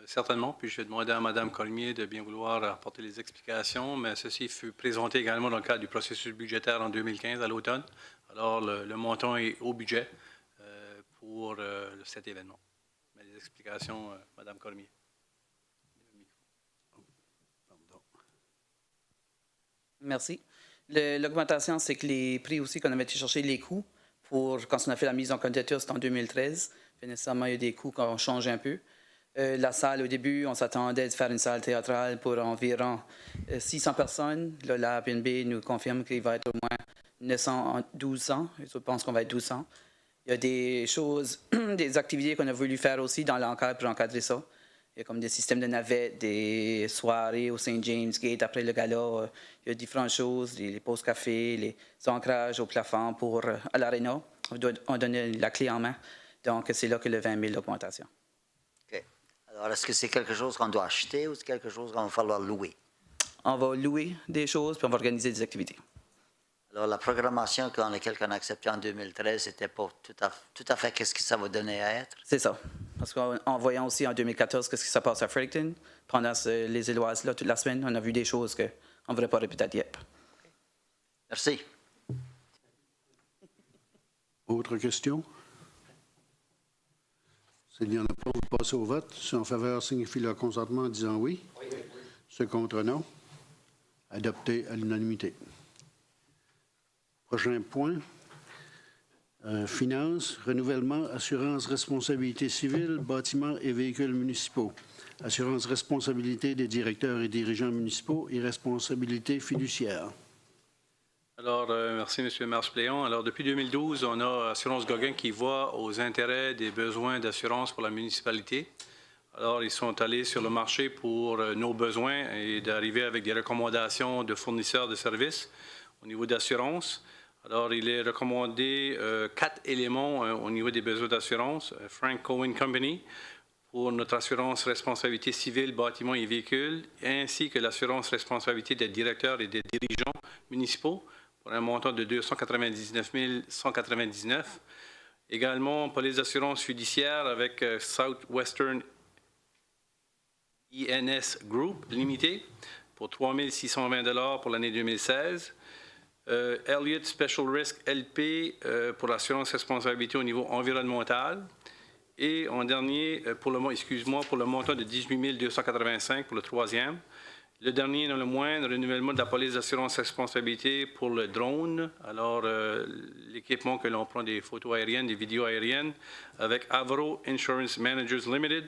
E: Certainement, puis je vais demander à Mme Cormier de bien vouloir apporter les explications, mais ceci fut présenté également dans le cadre du processus budgétaire en 2015 à l'automne. Alors, le montant est au budget pour cet événement. Mais les explications, Mme Cormier.
H: Merci. L'augmentation, c'est que les prix aussi qu'on avait été chercher, les coûts, quand on a fait la mise en candidature, c'était en 2013. Nécessairement, il y a des coûts qui ont changé un peu. La salle, au début, on s'attendait de faire une salle théâtrale pour environ 600 personnes. Là, la Airbnb nous confirme qu'il va être au moins 900 en 1200. Je pense qu'on va être 1200. Il y a des choses, des activités qu'on a voulu faire aussi dans l'encadre pour encadrer ça. Il y a comme des systèmes de navettes, des soirées au St. James Gate après le gala. Il y a différentes choses, les pauses café, les ancrages au plafond à l'aréna. On donne la clé en main. Donc, c'est là que le 20 000 d'augmentation.
G: Alors, est-ce que c'est quelque chose qu'on doit acheter ou c'est quelque chose qu'on va falloir louer?
H: On va louer des choses puis on va organiser des activités.
G: Alors, la programmation dans laquelle on a accepté en 2013, c'était pas tout à fait qu'est-ce que ça va donner à être?
H: C'est ça. Parce qu'en voyant aussi en 2014 qu'est-ce qui se passe à Fredericton, pendant les Éloises, là, toute la semaine, on a vu des choses qu'on ne voudrait pas répéter à Dieppe.
G: Merci.
A: Autres questions? S'il n'y en a pas, vous passez au vote. Ceux en faveur signifient leur consentement en disant oui. Oui. Ceux contre non. Adopté à l'unanimité. Prochain point. Finances, renouvellement, assurance responsabilité civile, bâtiments et véhicules municipaux. Assurance responsabilité des directeurs et dirigeants municipaux et responsabilité fiduciaire.
E: Alors, merci, M. le maire suppléant. Alors, depuis 2012, on a Assurance Gauguin qui voit aux intérêts des besoins d'assurance pour la municipalité. Alors, ils sont allés sur le marché pour nos besoins et d'arriver avec des recommandations de fournisseurs de services au niveau d'assurance. Alors, il est recommandé 4 éléments au niveau des besoins d'assurance. Frank Cohen Company pour notre assurance responsabilité civile, bâtiments et véhicules, ainsi que l'assurance responsabilité des directeurs et des dirigeants municipaux pour un montant de 299 199. Également, police d'assurance fiduciaire avec Southwestern INS Group Limité pour 3 620 pour l'année 2016. Elliott Special Risk LP pour l'assurance responsabilité au niveau environnemental. Et en dernier, pour le montant de 18 285 pour le troisième. Le dernier, non le moindre, renouvellement de la police d'assurance responsabilité pour le drone. Alors, l'équipement que l'on prend des photos aériennes, des vidéos aériennes, avec Avro Insurance Managers Limited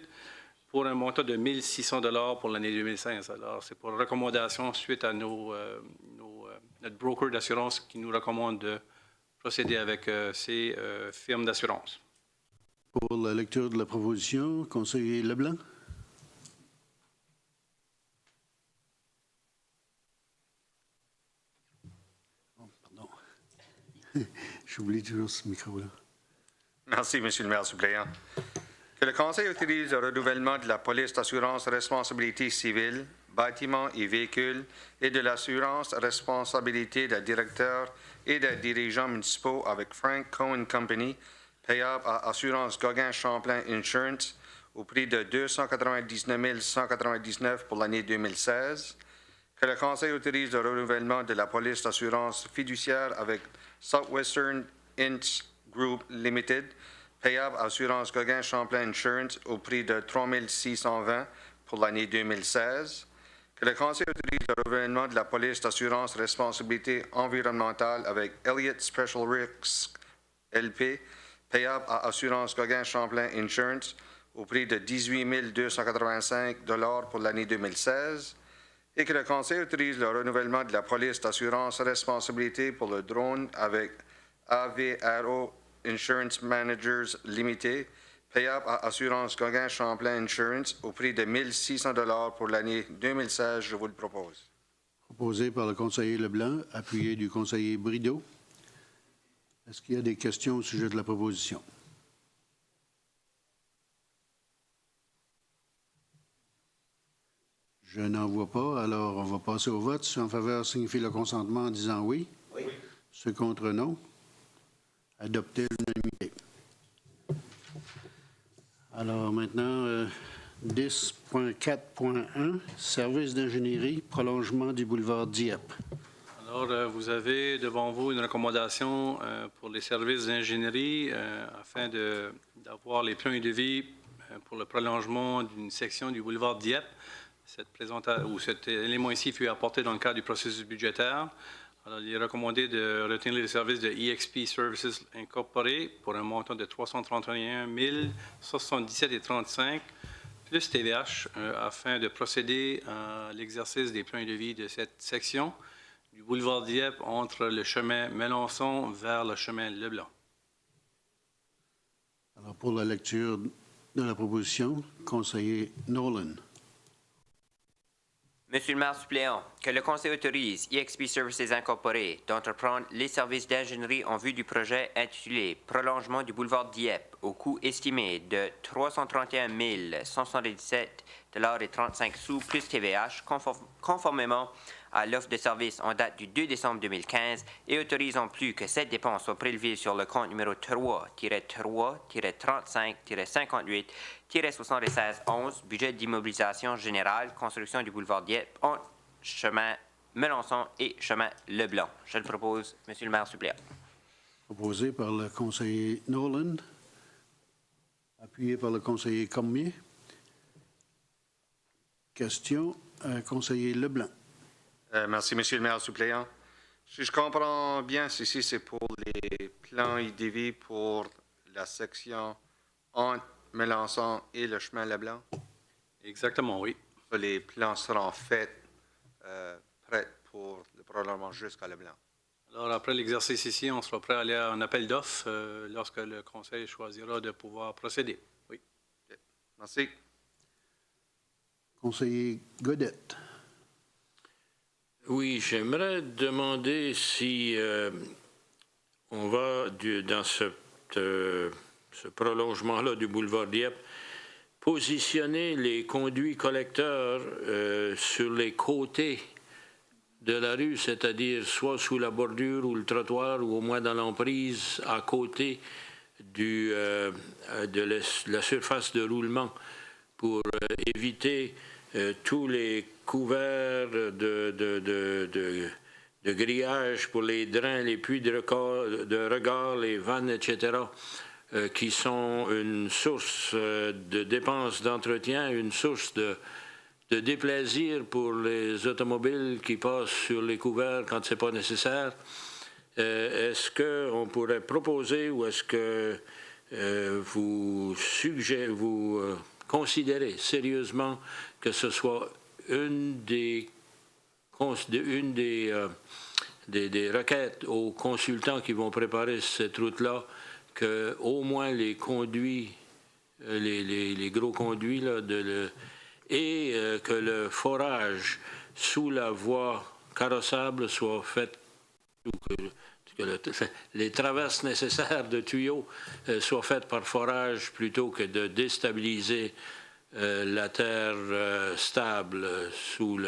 E: pour un montant de 1 600 pour l'année 2016. Alors, c'est pour recommandation suite à notre broker d'assurance qui nous recommande de procéder avec ces firmes d'assurance.
A: Pour la lecture de la proposition, conseiller Leblanc. Oh, pardon. J'oublie toujours ce micro-là.
F: Merci, M. le maire suppléant. Que le Conseil autorise le renouvellement de la police d'assurance responsabilité civile, bâtiments et véhicules et de l'assurance responsabilité des directeurs et des dirigeants municipaux avec Frank Cohen Company, payable à Assurance Gauguin-Champlain Insurance au prix de 299 199 pour l'année 2016. Que le Conseil autorise le renouvellement de la police d'assurance fiduciaire avec Southwestern INS Group Limited, payable à Assurance Gauguin-Champlain Insurance au prix de 3 620 pour l'année 2016. Que le Conseil autorise le renouvellement de la police d'assurance responsabilité environnementale avec Elliott Special Risk LP, payable à Assurance Gauguin-Champlain Insurance au prix de 18 285 pour l'année 2016. Et que le Conseil autorise le renouvellement de la police d'assurance responsabilité pour le drone avec AVRO Insurance Managers Limited, payable à Assurance Gauguin-Champlain Insurance au prix de 1 600 pour l'année 2016. Je vous le propose.
A: Proposé par le conseiller Leblanc, appuyé du conseiller Brideau. Est-ce qu'il y a des questions au sujet de la proposition? Je n'en vois pas, alors on va passer au vote. Ceux en faveur signifient le consentement en disant oui. Oui. Ceux contre non. Adopté à l'unanimité. Alors maintenant, 10.4.1, service d'ingénierie, prolongement du boulevard Dieppe.
E: Alors, vous avez devant vous une recommandation pour les services d'ingénierie afin d'avoir les plans de vie pour le prolongement d'une section du boulevard Dieppe. Cet élément ici fut apporté dans le cadre du processus budgétaire. Alors, il est recommandé de retenir les services de EXP Services Incorporé pour un montant de 331 077,35 plus TVH afin de procéder à l'exercice des plans de vie de cette section du boulevard Dieppe entre le chemin Melançon vers le chemin Leblanc.
A: Alors, pour la lecture de la proposition, conseiller Nolan.
K: Monsieur le maire suppléant, que le Conseil autorise EXP Services Incorporé d'entreprendre les services d'ingénierie en vue du projet intitulé Prolongement du boulevard Dieppe au coût estimé de 331 177,35 plus TVH conformément à l'offre de service en date du 2 décembre 2015 et autorise en plus que cette dépense soit prélevée sur le compte numéro 3-3-35-58-7611, budget d'immobilisation générale, construction du boulevard Dieppe, entre chemin Melançon et chemin Leblanc. Je le propose, Monsieur le maire suppléant.
A: proposé par le conseiller Nolan, appuyé par le conseiller Cormier. Question, conseiller Leblanc.
F: Merci, Monsieur le maire suppléant. Si je comprends bien, ceci, c'est pour les plans IDV pour la section entre Melançon et le chemin Leblanc.
E: Exactement, oui.
F: Les plans seront faits, prêts pour le prolongement jusqu'à Leblanc.
E: Alors, après l'exercice ici, on sera prêt à aller à un appel d'offres lorsque le conseil choisira de pouvoir procéder. Oui.
F: Okay. Merci.
A: Conseiller Godette.
D: Oui, j'aimerais demander si on va dans ce prolongement-là du boulevard Dieppe positionner les conduits collecteurs sur les côtés de la rue, c'est-à-dire soit sous la bordure ou le trottoir ou au moins dans l'emprise à côté de la surface de roulement pour éviter tous les couverts de grillage pour les drains, les puits de regard, les vannes, etc., qui sont une source de dépenses d'entretien, une source de déplaisir pour les automobiles qui passent sur les couverts quand ce n'est pas nécessaire. Est-ce qu'on pourrait proposer ou est-ce que vous considérez sérieusement que ce soit une des requêtes aux consultants qui vont préparer cette route-là, que au moins les conduits, les gros conduits, là, que le forage sous la voie carrossable soit fait, ou que les traverses nécessaires de tuyaux soient faites par forage plutôt que de déstabiliser la terre stable sous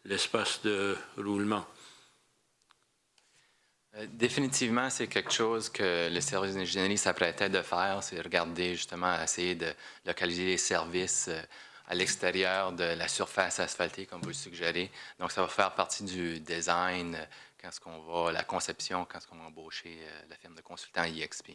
D: l'espace de roulement.
L: Définitivement, c'est quelque chose que le service d'ingénierie s'apprêtait de faire, c'est regarder justement, essayer de localiser les services à l'extérieur de la surface asphaltée, comme vous le suggérez. Donc, ça va faire partie du design, la conception, quand on va embaucher la firme de consultants IXP.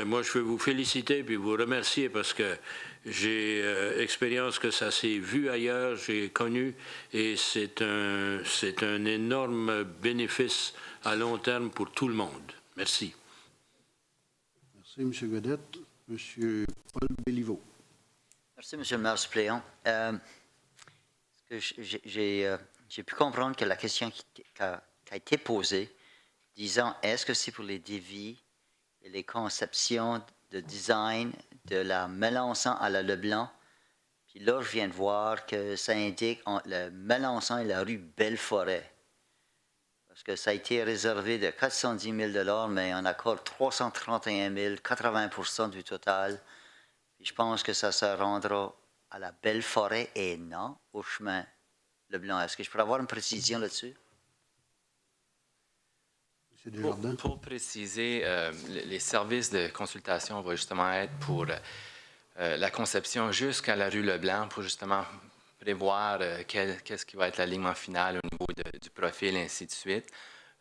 D: Moi, je veux vous féliciter puis vous remercier parce que j'ai expérience que ça s'est vu ailleurs, j'ai connu, et c'est un énorme bénéfice à long terme pour tout le monde. Merci.
A: Merci, M. Godette. M. Paul Béliveau.
G: Merci, M. le maire suppléant. J'ai pu comprendre que la question qui a été posée, disant est-ce que c'est pour les dévis et les conceptions de design de la Melançon à la Leblanc, puis là, je viens de voir que ça indique entre le Melançon et la rue Belleforêt. Parce que ça a été réservé de 410 000 $, mais on accorde 331 000 80% du total. Puis je pense que ça se rendra à la Belleforêt et non au chemin Leblanc. Est-ce que je peux avoir une précision là-dessus?
L: Pour préciser, les services de consultation vont justement être pour la conception jusqu'à la rue Leblanc, pour justement prévoir qu'est-ce qui va être l'alignement final au niveau du profil, et ainsi de suite.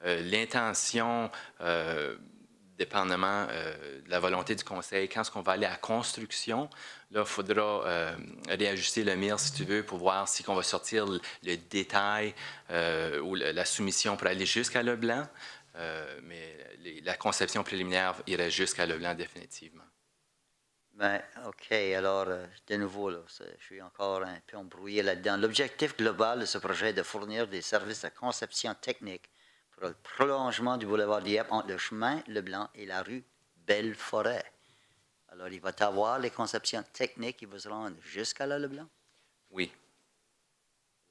L: L'intention, dépendamment de la volonté du conseil, quand est-ce qu'on va aller à la construction, là, il faudra réajuster le mire, si tu veux, pour voir si on va sortir le détail ou la soumission pour aller jusqu'à Leblanc. Mais la conception préliminaire irait jusqu'à Leblanc définitivement.
G: Ben, OK. Alors, de nouveau, là, je suis encore un peu embrouillé là-dedans. L'objectif global de ce projet est de fournir des services de conception technique pour le prolongement du boulevard Dieppe entre le chemin Leblanc et la rue Belleforêt. Alors, il va y avoir les conceptions techniques qui vont se rendre jusqu'à la Leblanc?
L: Oui.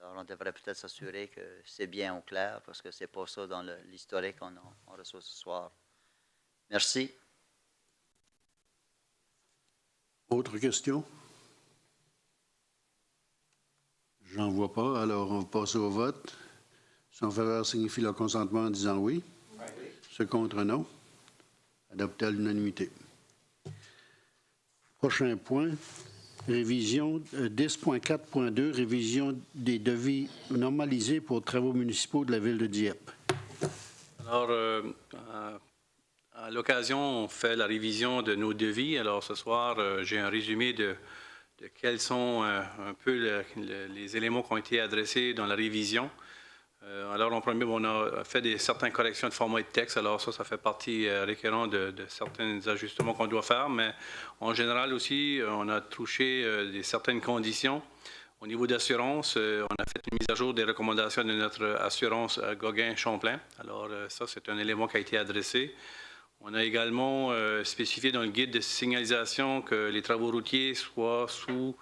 G: Alors, on devrait peut-être s'assurer que c'est bien au clair, parce que c'est pas ça dans l'historique qu'on reçoit ce soir. Merci.
A: Autre question? J'en vois pas, alors on va passer au vote. Ceux en faveur signifie leur consentement en disant oui. Oui. Ceux contre non. Adopté à l'unanimité. Prochain point. Révision 10.4.2, révision des devis normalisés pour travaux municipaux de la ville de Dieppe.
E: Alors, À l'occasion, on fait la révision de nos devis. Alors, ce soir, j'ai un résumé de quels sont un peu les éléments qui ont été adressés dans la révision. Alors, en premier, on a fait certaines corrections de format et de texte. Alors, ça fait partie requérant de certains ajustements qu'on doit faire. Mais en général aussi, on a touché certaines conditions. Au niveau d'assurance, on a fait une mise à jour des recommandations de notre assurance Gauguin-Champlain. Alors, ça, c'est un élément qui a été adressé. On a également spécifié dans le guide de signalisation que les travaux routiers soient sous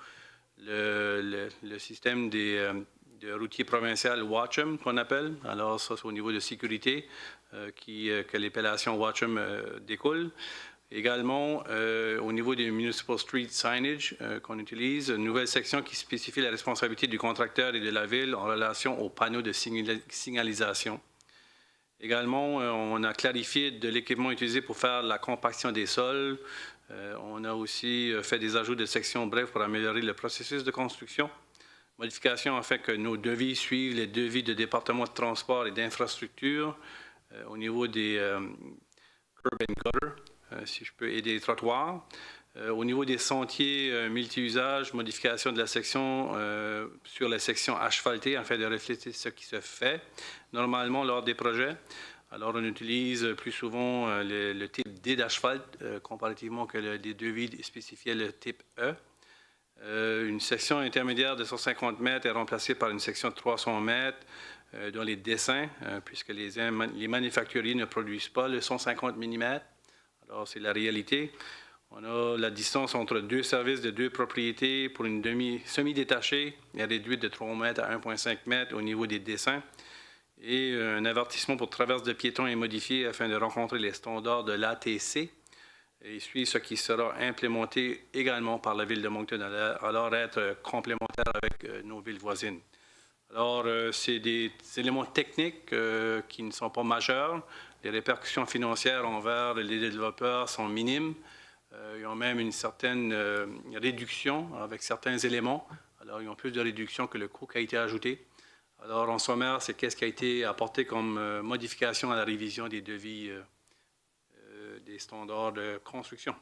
E: le système de routier provincial Watcham, qu'on appelle. Alors, ça, c'est au niveau de sécurité que l'appellation Watcham découle. Également, au niveau des Municipal Street Signage qu'on utilise, une nouvelle section qui spécifie la responsabilité du contracteur et de la ville en relation aux panneaux de signalisation. Également, on a clarifié de l'équipement utilisé pour faire la compaction des sols. On a aussi fait des ajouts de sections brèves pour améliorer le processus de construction. Modification afin que nos devis suivent les devis de département de transport et d'infrastructure au niveau des curb and gutter, si je peux, et des trottoirs. Au niveau des sentiers multi-usages, modification de la section sur la section asphaltée afin de refléter ce qui se fait normalement lors des projets. Alors, on utilise plus souvent le type D d'asphalte comparativement que les devis spécifiaient le type E. Une section intermédiaire de 150 mètres est remplacée par une section de 300 mètres dans les dessins, puisque les manufacturiers ne produisent pas le 150 mm. Alors, c'est la réalité. On a la distance entre deux services de deux propriétés pour une semi-détachée est réduite de 3 mètres à 1,5 mètres au niveau des dessins. Et un avertissement pour traverse de piétons est modifié afin de rencontrer les standards de l'ATC. Et il suit ce qui sera implémenté également par la Ville de Moncton, alors être complémentaire avec nos villes voisines. Alors, c'est des éléments techniques qui ne sont pas majeurs. Les répercussions financières envers les développeurs sont minimes. Ils ont même une certaine réduction avec certains éléments. Alors, ils ont plus de réduction que le coût qui a été ajouté. Alors, en sommaire, c'est qu'est-ce qui a été apporté comme modification à la révision des devis des standards de construction.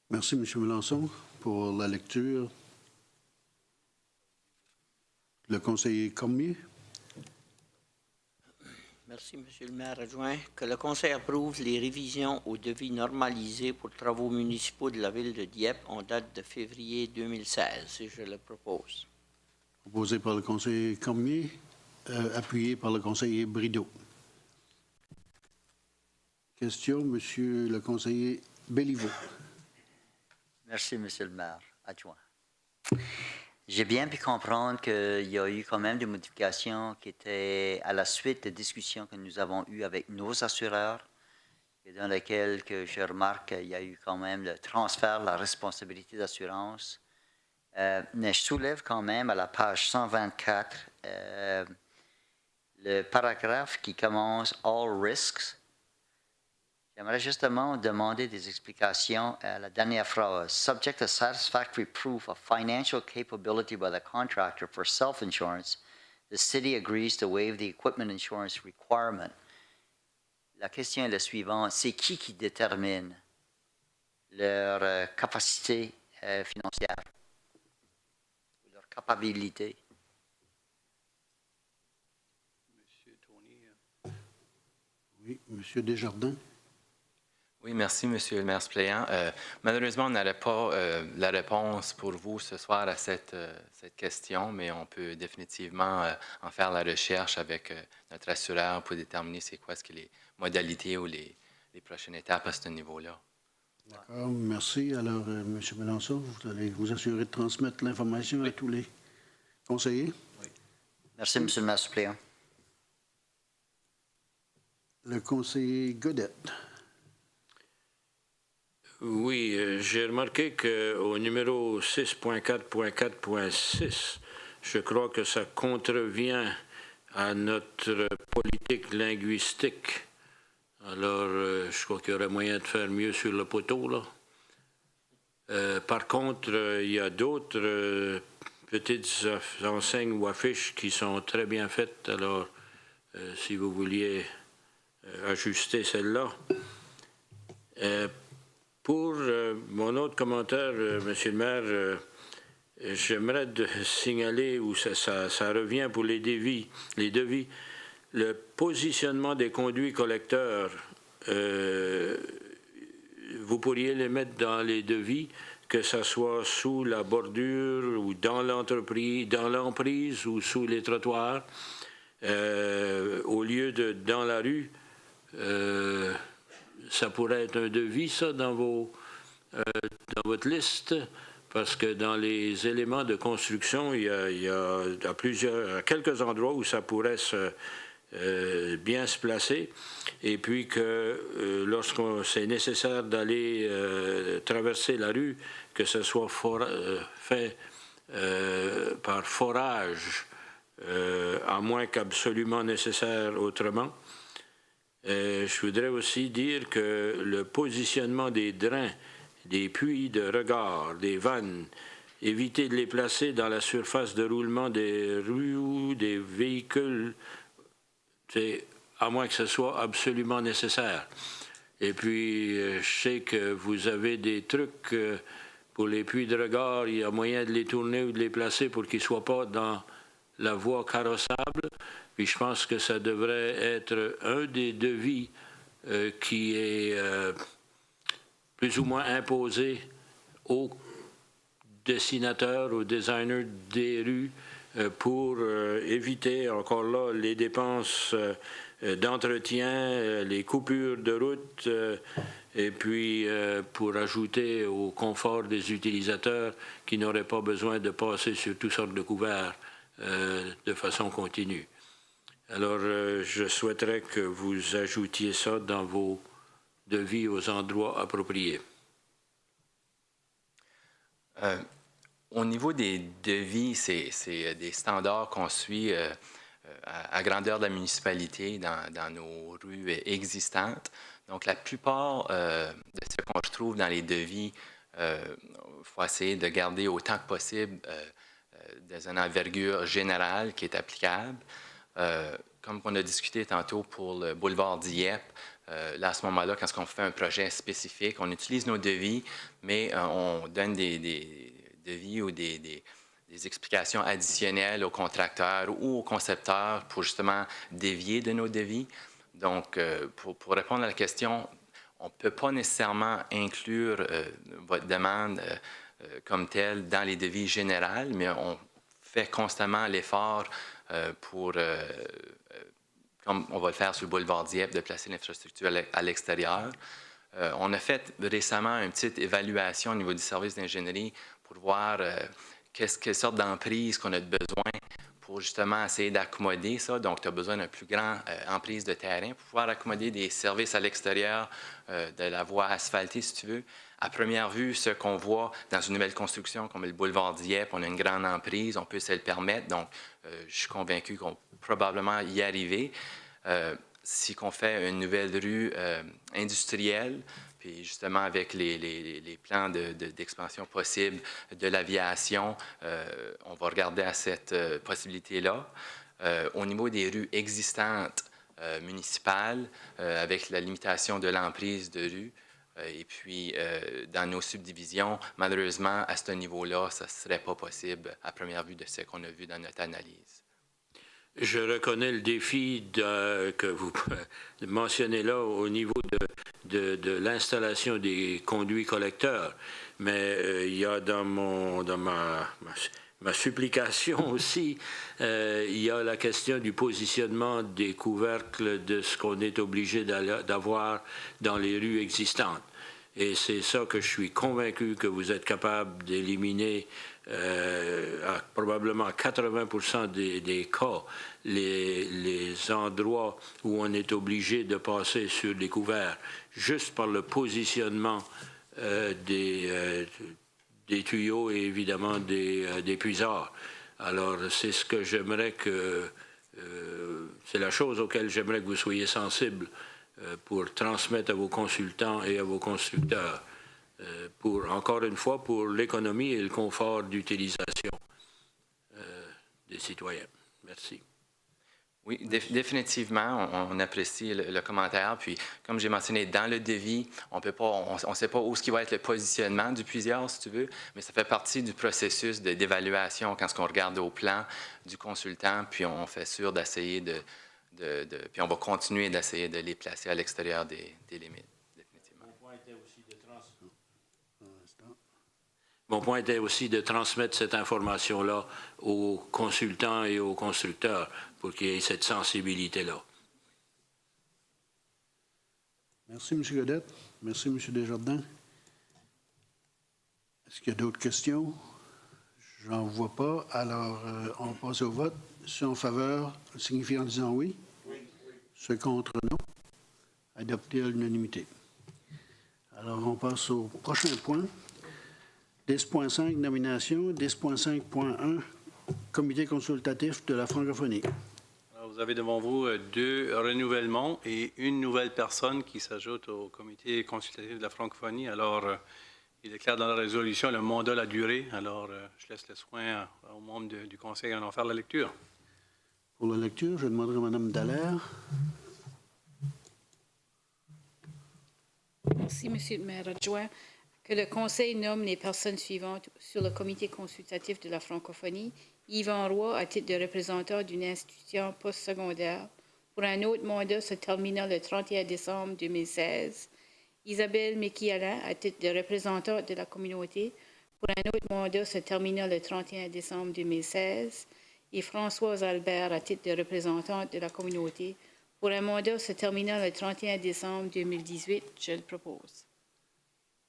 A: Merci, M. Melançon, pour la lecture. Le conseiller Cormier.
J: Merci, Monsieur le maire adjoint. Que le Conseil approuve les révisions aux devis normalisés pour travaux municipaux de la Ville de Dieppe en date de février 2016, et je le propose.
A: Proposé par le conseiller Cormier, appuyé par le conseiller Brideau. Question, Monsieur le conseiller Béliveau.
G: Merci, Monsieur le maire adjoint. J'ai bien pu comprendre qu'il y a eu quand même des modifications qui étaient à la suite des discussions que nous avons eues avec nos assureurs, et dans lesquelles que je remarque qu'il y a eu quand même le transfert de la responsabilité d'assurance. Mais je soulève quand même à la page 124 le paragraphe qui commence « All risks ». J'aimerais justement demander des explications à la dernière phrase. Subject to satisfactory proof of financial capability by the contractor for self-insurance, the city agrees to waive the equipment insurance requirement. La question est la suivante. C'est qui détermine leur capacité financière, leur capacité?
E: Monsieur Tony.
A: Oui, Monsieur Desjardins.
L: Oui, merci, Monsieur le maire suppléant. Malheureusement, on n'aurait pas la réponse pour vous ce soir à cette question, mais on peut définitivement en faire la recherche avec notre assureur pour déterminer c'est quoi les modalités ou les prochaines étapes à ce niveau-là.
A: D'accord, merci. Alors, M. Melançon, vous allez vous assurer de transmettre l'information à tous les conseillers.
G: Oui. Merci, Monsieur le maire suppléant.
A: Le conseiller Godette.
D: Oui, j'ai remarqué qu'au numéro 6.4.4.6, je crois que ça contrevient à notre politique linguistique. Alors, je crois qu'il y aurait moyen de faire mieux sur le poteau, là. Par contre, il y a d'autres petites enseignes ou affiches qui sont très bien faites. Alors, si vous vouliez ajuster celle-là. Pour mon autre commentaire, Monsieur le maire, j'aimerais signaler où ça revient pour les devis, le positionnement des conduits collecteurs. Vous pourriez les mettre dans les devis, que ce soit sous la bordure ou dans l'entreprise, dans l'emprise ou sous les trottoirs, au lieu de dans la rue. Ça pourrait être un devis, ça, dans votre liste, parce que dans les éléments de construction, il y a à quelques endroits où ça pourrait bien se placer, et puis que lorsqu'on c'est nécessaire d'aller traverser la rue, que ce soit fait par forage, à moins qu'absolument nécessaire autrement. Je voudrais aussi dire que le positionnement des drains, des puits de regard, des vannes, éviter de les placer dans la surface de roulement des rues ou des véhicules, à moins que ce soit absolument nécessaire. Et puis, je sais que vous avez des trucs pour les puits de regard, il y a moyen de les tourner ou de les placer pour qu'ils ne soient pas dans la voie carrossable. Puis je pense que ça devrait être un des devis qui est plus ou moins imposé aux dessinateurs, aux designers des rues pour éviter encore là les dépenses d'entretien, les coupures de route et puis pour ajouter au confort des utilisateurs qui n'auraient pas besoin de passer sur toutes sortes de couverts de façon continue. Alors, je souhaiterais que vous ajoutiez ça dans vos devis aux endroits appropriés.
L: Au niveau des devis, c'est des standards qu'on suit à grandeur de la municipalité dans nos rues existantes. Donc, la plupart de ce qu'on retrouve dans les devis, il faut essayer de garder autant que possible dans une envergure générale qui est applicable. Comme on a discuté tantôt pour le boulevard Dieppe, là, à ce moment-là, quand on fait un projet spécifique, on utilise nos devis, mais on donne des devis ou des explications additionnelles aux contracteurs ou aux concepteurs pour justement dévier de nos devis. Donc, pour répondre à la question, on ne peut pas nécessairement inclure votre demande comme telle dans les devis généraux, mais on fait constamment l'effort pour, comme on va le faire sur le boulevard Dieppe, de placer l'infrastructure à l'extérieur. On a fait récemment une petite évaluation au niveau du service d'ingénierie pour voir quelle sorte d'emprise qu'on a besoin pour justement essayer d'accommoder ça. Donc, tu as besoin d'un plus grand emprise de terrain pour pouvoir accommoder des services à l'extérieur de la voie asphaltée, si tu veux. À première vue, ce qu'on voit dans une nouvelle construction comme le boulevard Dieppe, on a une grande emprise, on peut se le permettre. Donc, je suis convaincu qu'on peut probablement y arriver. Si on fait une nouvelle rue industrielle, puis justement avec les plans d'expansion possibles de l'aviation, on va regarder à cette possibilité-là. Au niveau des rues existantes municipales, avec la limitation de l'emprise de rue, et puis, dans nos subdivisions, malheureusement, à ce niveau-là, ça ne serait pas possible à première vue de ce qu'on a vu dans notre analyse.
D: Je reconnais le défi que vous mentionnez là au niveau de l'installation des conduits collecteurs, mais il y a dans ma supplication aussi, il y a la question du positionnement des couvercles de ce qu'on est obligé d'avoir dans les rues existantes. Et c'est ça que je suis convaincu que vous êtes capable d'éliminer à probablement 80% des cas, les endroits où on est obligé de passer sur des couverts, juste par le positionnement des tuyaux et évidemment des puisards. Alors, c'est ce que j'aimerais c'est la chose auquel j'aimerais que vous soyez sensibles pour transmettre à vos consultants et à vos constructeurs, encore une fois, pour l'économie et le confort d'utilisation des citoyens. Merci.
L: Oui, définitivement, on apprécie le commentaire. Puis, comme j'ai mentionné, dans le devis, on ne sait pas où ce qui va être le positionnement du puiseur, si tu veux, mais ça fait partie du processus d'évaluation quand on regarde au plan du consultant, puis on fait sûr d'essayer puis on va continuer d'essayer de les placer à l'extérieur des limites.
D: Mon point était aussi de transmettre cette information-là aux consultants et aux constructeurs pour qu'il y ait cette sensibilité-là.
A: Merci, M. Godette. Merci, M. Desjardins. Est-ce qu'il y a d'autres questions? Je n'en vois pas. Alors, on passe au vote. Ceux en faveur, signifient en disant oui. Oui. Ceux contre, non. Adopté à l'unanimité. Alors, on passe au prochain point. 10.5, nomination. 10.5.1, comité consultatif de la francophonie.
E: Alors, vous avez devant vous 2 renouvellements et une nouvelle personne qui s'ajoute au comité consultatif de la francophonie. Alors, il est clair dans la résolution le mandat, la durée. Alors, je laisse le soin aux membres du conseil d'en faire la lecture.
A: Pour la lecture, je demanderai à Mme Dallaire.
M: Merci, Monsieur le maire adjoint. Que le Conseil nomme les personnes suivantes sur le comité consultatif de la francophonie. Yvan Roy, à titre de représentant d'une institution postsecondaire, pour un autre mandat se terminant le 31 décembre 2016. Isabelle Mekiala, à titre de représentante de la communauté, pour un autre mandat se terminant le 31 décembre 2016. Et Françoise Albert, à titre de représentante de la communauté, pour un mandat se terminant le 31 décembre 2018. Je le propose.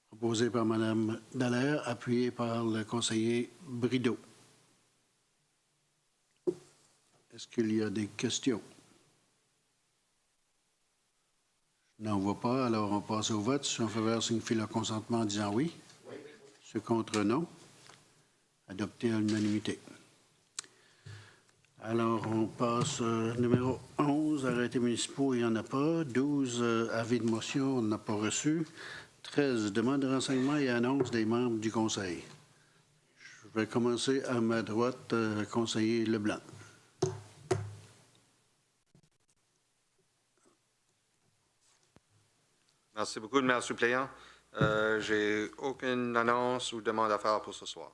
A: Proposé par Mme Dallaire, appuyé par le conseiller Brideau. Est-ce qu'il y a des questions? Je n'en vois pas, alors on passe au vote. Ceux en faveur signifient leur consentement en disant oui. Oui. Ceux contre, non. Adopté à l'unanimité. Alors, on passe numéro 11, arrêtés municipaux, il n'y en a pas. 12, avis de motion, on n'a pas reçu. 13, demande de renseignements et annonce des membres du conseil. Je vais commencer à ma droite, conseiller Leblanc.
F: Merci beaucoup, le maire suppléant. J'ai aucune annonce ou demande à faire pour ce soir.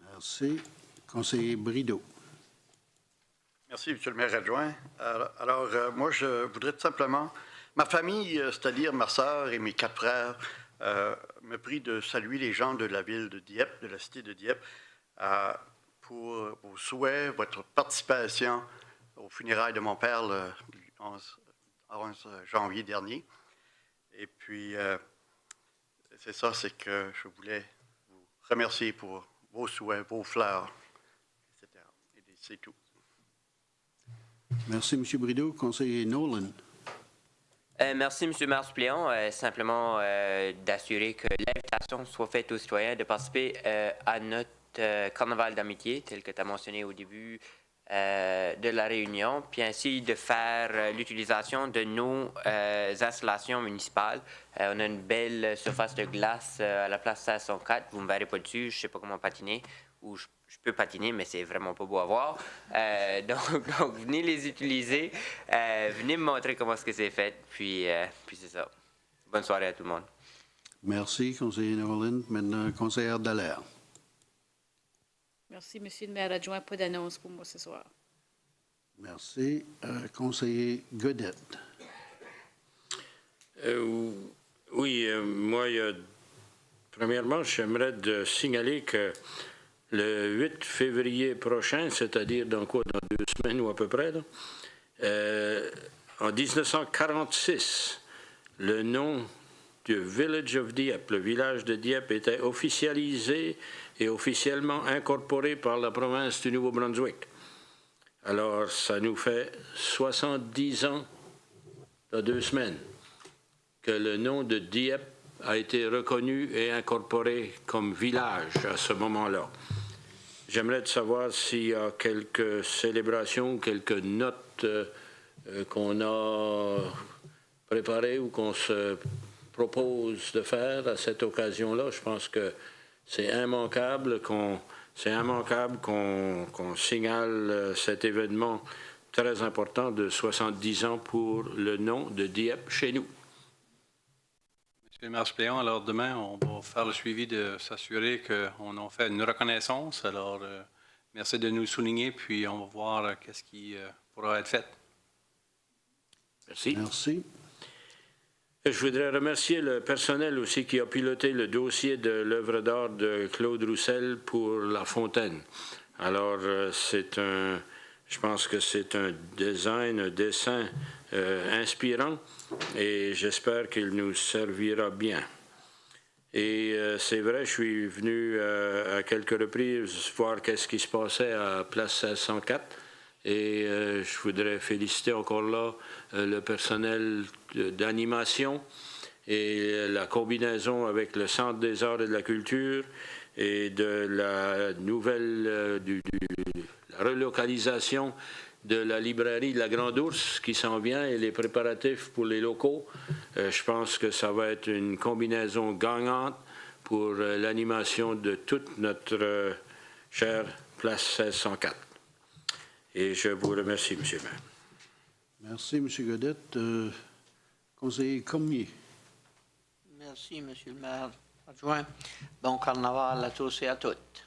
A: Merci. Conseiller Brideau.
B: Merci, M. le maire adjoint. Alors, moi, je voudrais tout simplement... Ma famille, c'est-à-dire ma sœur et mes 4 frères, me prient de saluer les gens de la ville de Dieppe, de la cité de Dieppe, pour vos souhaits, votre participation aux funérailles de mon père le 11 janvier dernier. Et puis, c'est ça, c'est que je voulais vous remercier pour vos souhaits, vos fleurs, etc. Et c'est tout.
A: Merci, M. Brideau. Conseiller Nolan.
K: Merci, M. le maire suppléant. Simplement d'assurer que l'invitation soit faite aux citoyens de participer à notre carnaval d'amitié, tel que tu as mentionné au début de la réunion, puis ainsi de faire l'utilisation de nos installations municipales. On a une belle surface de glace à la place 504. Vous ne me verrez pas dessus, je ne sais pas comment patiner, ou je peux patiner, mais c'est vraiment pas beau à voir. Donc, venez les utiliser, venez me montrer comment est-ce que c'est fait, puis c'est ça. Bonne soirée à tout le monde.
A: Merci, conseiller Nolan. Maintenant, conseillère Dallaire.
M: Merci, Monsieur le maire adjoint. Pas d'annonce pour moi ce soir.
A: Merci. Conseiller Godette.
D: Oui, moi, premièrement, j'aimerais signaler que le 8 février prochain, c'est-à-dire dans 2 semaines ou à peu près, là, en 1946, le nom du Village of Dieppe, le village de Dieppe, était officialisé et officiellement incorporé par la province du Nouveau-Brunswick. Alors, ça nous fait 70 ans, dans 2 semaines, que le nom de Dieppe a été reconnu et incorporé comme village à ce moment-là. J'aimerais savoir s'il y a quelques célébrations, quelques notes qu'on a préparées ou qu'on se propose de faire à cette occasion-là. Je pense que c'est immanquable qu'on signale cet événement très important de 70 ans pour le nom de Dieppe chez nous.
E: Monsieur le maire suppléant, alors demain, on va faire le suivi de s'assurer qu'on a fait une reconnaissance. Alors, merci de nous souligner, puis on va voir qu'est-ce qui pourra être fait.
D: Merci.
A: Merci.
D: Je voudrais remercier le personnel aussi qui a piloté le dossier de l'œuvre d'art de Claude Roussel pour La Fontaine. Alors, je pense que c'est un dessin inspirant et j'espère qu'il nous servira bien. Et c'est vrai, je suis venu à quelques reprises voir qu'est-ce qui se passait à Place 1604 et je voudrais féliciter encore là le personnel d'animation et la combinaison avec le Centre des arts et de la culture et de la nouvelle la relocalisation de la librairie de la Grande Ourse qui s'en vient et les préparatifs pour les locaux. Je pense que ça va être une combinaison gagnante pour l'animation de toute notre chère Place 1604. Et je vous remercie, M. le maire.
A: Merci, M. Godette. Conseiller Cormier.
J: Merci, Monsieur le maire adjoint. Bon carnaval à tous et à toutes.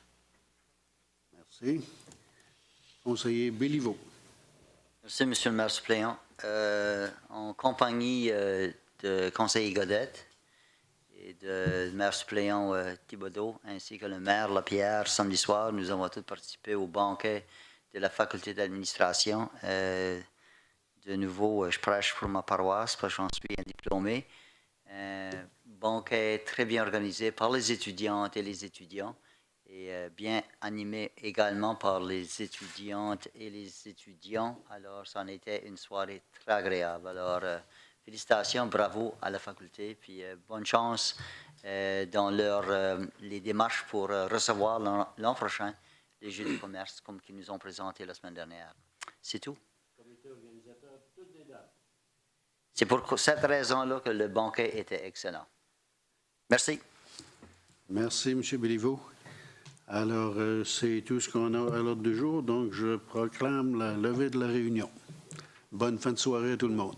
A: Merci. Conseiller Béliveau.
G: Merci, Monsieur le maire suppléant. En compagnie de conseiller Godette et de maire suppléant Thibodeau, ainsi que le maire Lapierre, samedi soir, nous avons tous participé au banquet de la faculté d'administration. De nouveau, je prêche pour ma paroisse parce que j'en suis un diplômé. Banquet très bien organisé par les étudiantes et les étudiants et bien animé également par les étudiantes et les étudiants. Alors, ça en était une soirée très agréable. Alors, félicitations, bravo à la faculté, puis bonne chance dans les démarches pour recevoir l'an prochain les Jeux du commerce comme qu'ils nous ont présenté la semaine dernière. C'est tout. C'est pour cette raison-là que le banquet était excellent. Merci.
A: Merci, M. Béliveau. Alors, c'est tout ce qu'on a à l'ordre du jour, donc je proclame la levée de la réunion. Bonne fin de soirée à tout le monde.